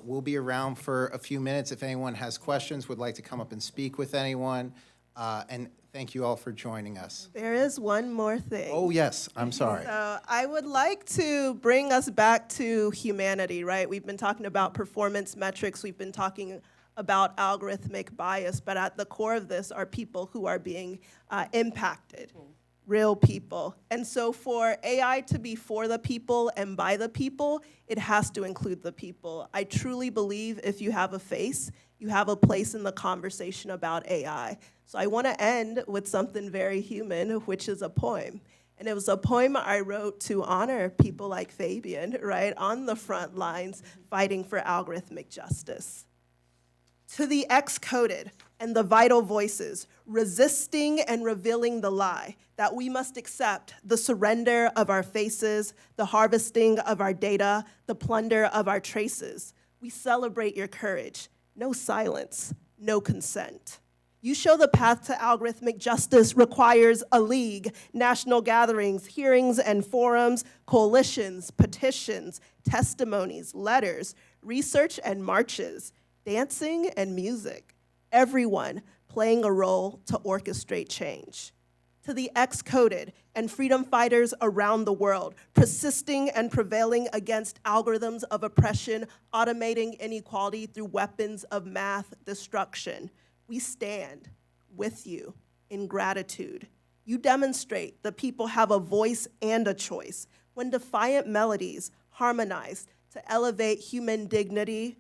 We'll be around for a few minutes if anyone has questions, would like to come up and speak with anyone. And thank you all for joining us. There is one more thing. Oh, yes. I'm sorry. So I would like to bring us back to humanity, right? We've been talking about performance metrics. We've been talking about algorithmic bias, but at the core of this are people who are being impacted, real people. And so for AI to be for the people and by the people, it has to include the people. I truly believe if you have a face, you have a place in the conversation about AI. So I want to end with something very human, which is a poem. And it was a poem I wrote to honor people like Fabian, right, on the front lines fighting for algorithmic justice. To the ex-coded and the vital voices, resisting and revealing the lie that we must accept the surrender of our faces, the harvesting of our data, the plunder of our traces. We celebrate your courage. No silence, no consent. You show the path to algorithmic justice requires a league, national gatherings, hearings and forums, coalitions, petitions, testimonies, letters, research and marches, dancing and music, everyone playing a role to orchestrate change. To the ex-coded and freedom fighters around the world, persisting and prevailing against algorithms of oppression, automating inequality through weapons of math destruction, we stand with you in gratitude. You demonstrate the people have a voice and a choice when defiant melodies harmonize to elevate human dignity,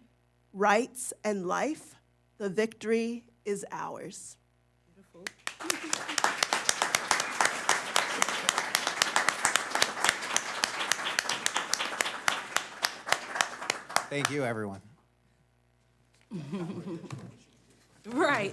rights, and life. The victory is ours. Beautiful. Thank you, everyone. Right.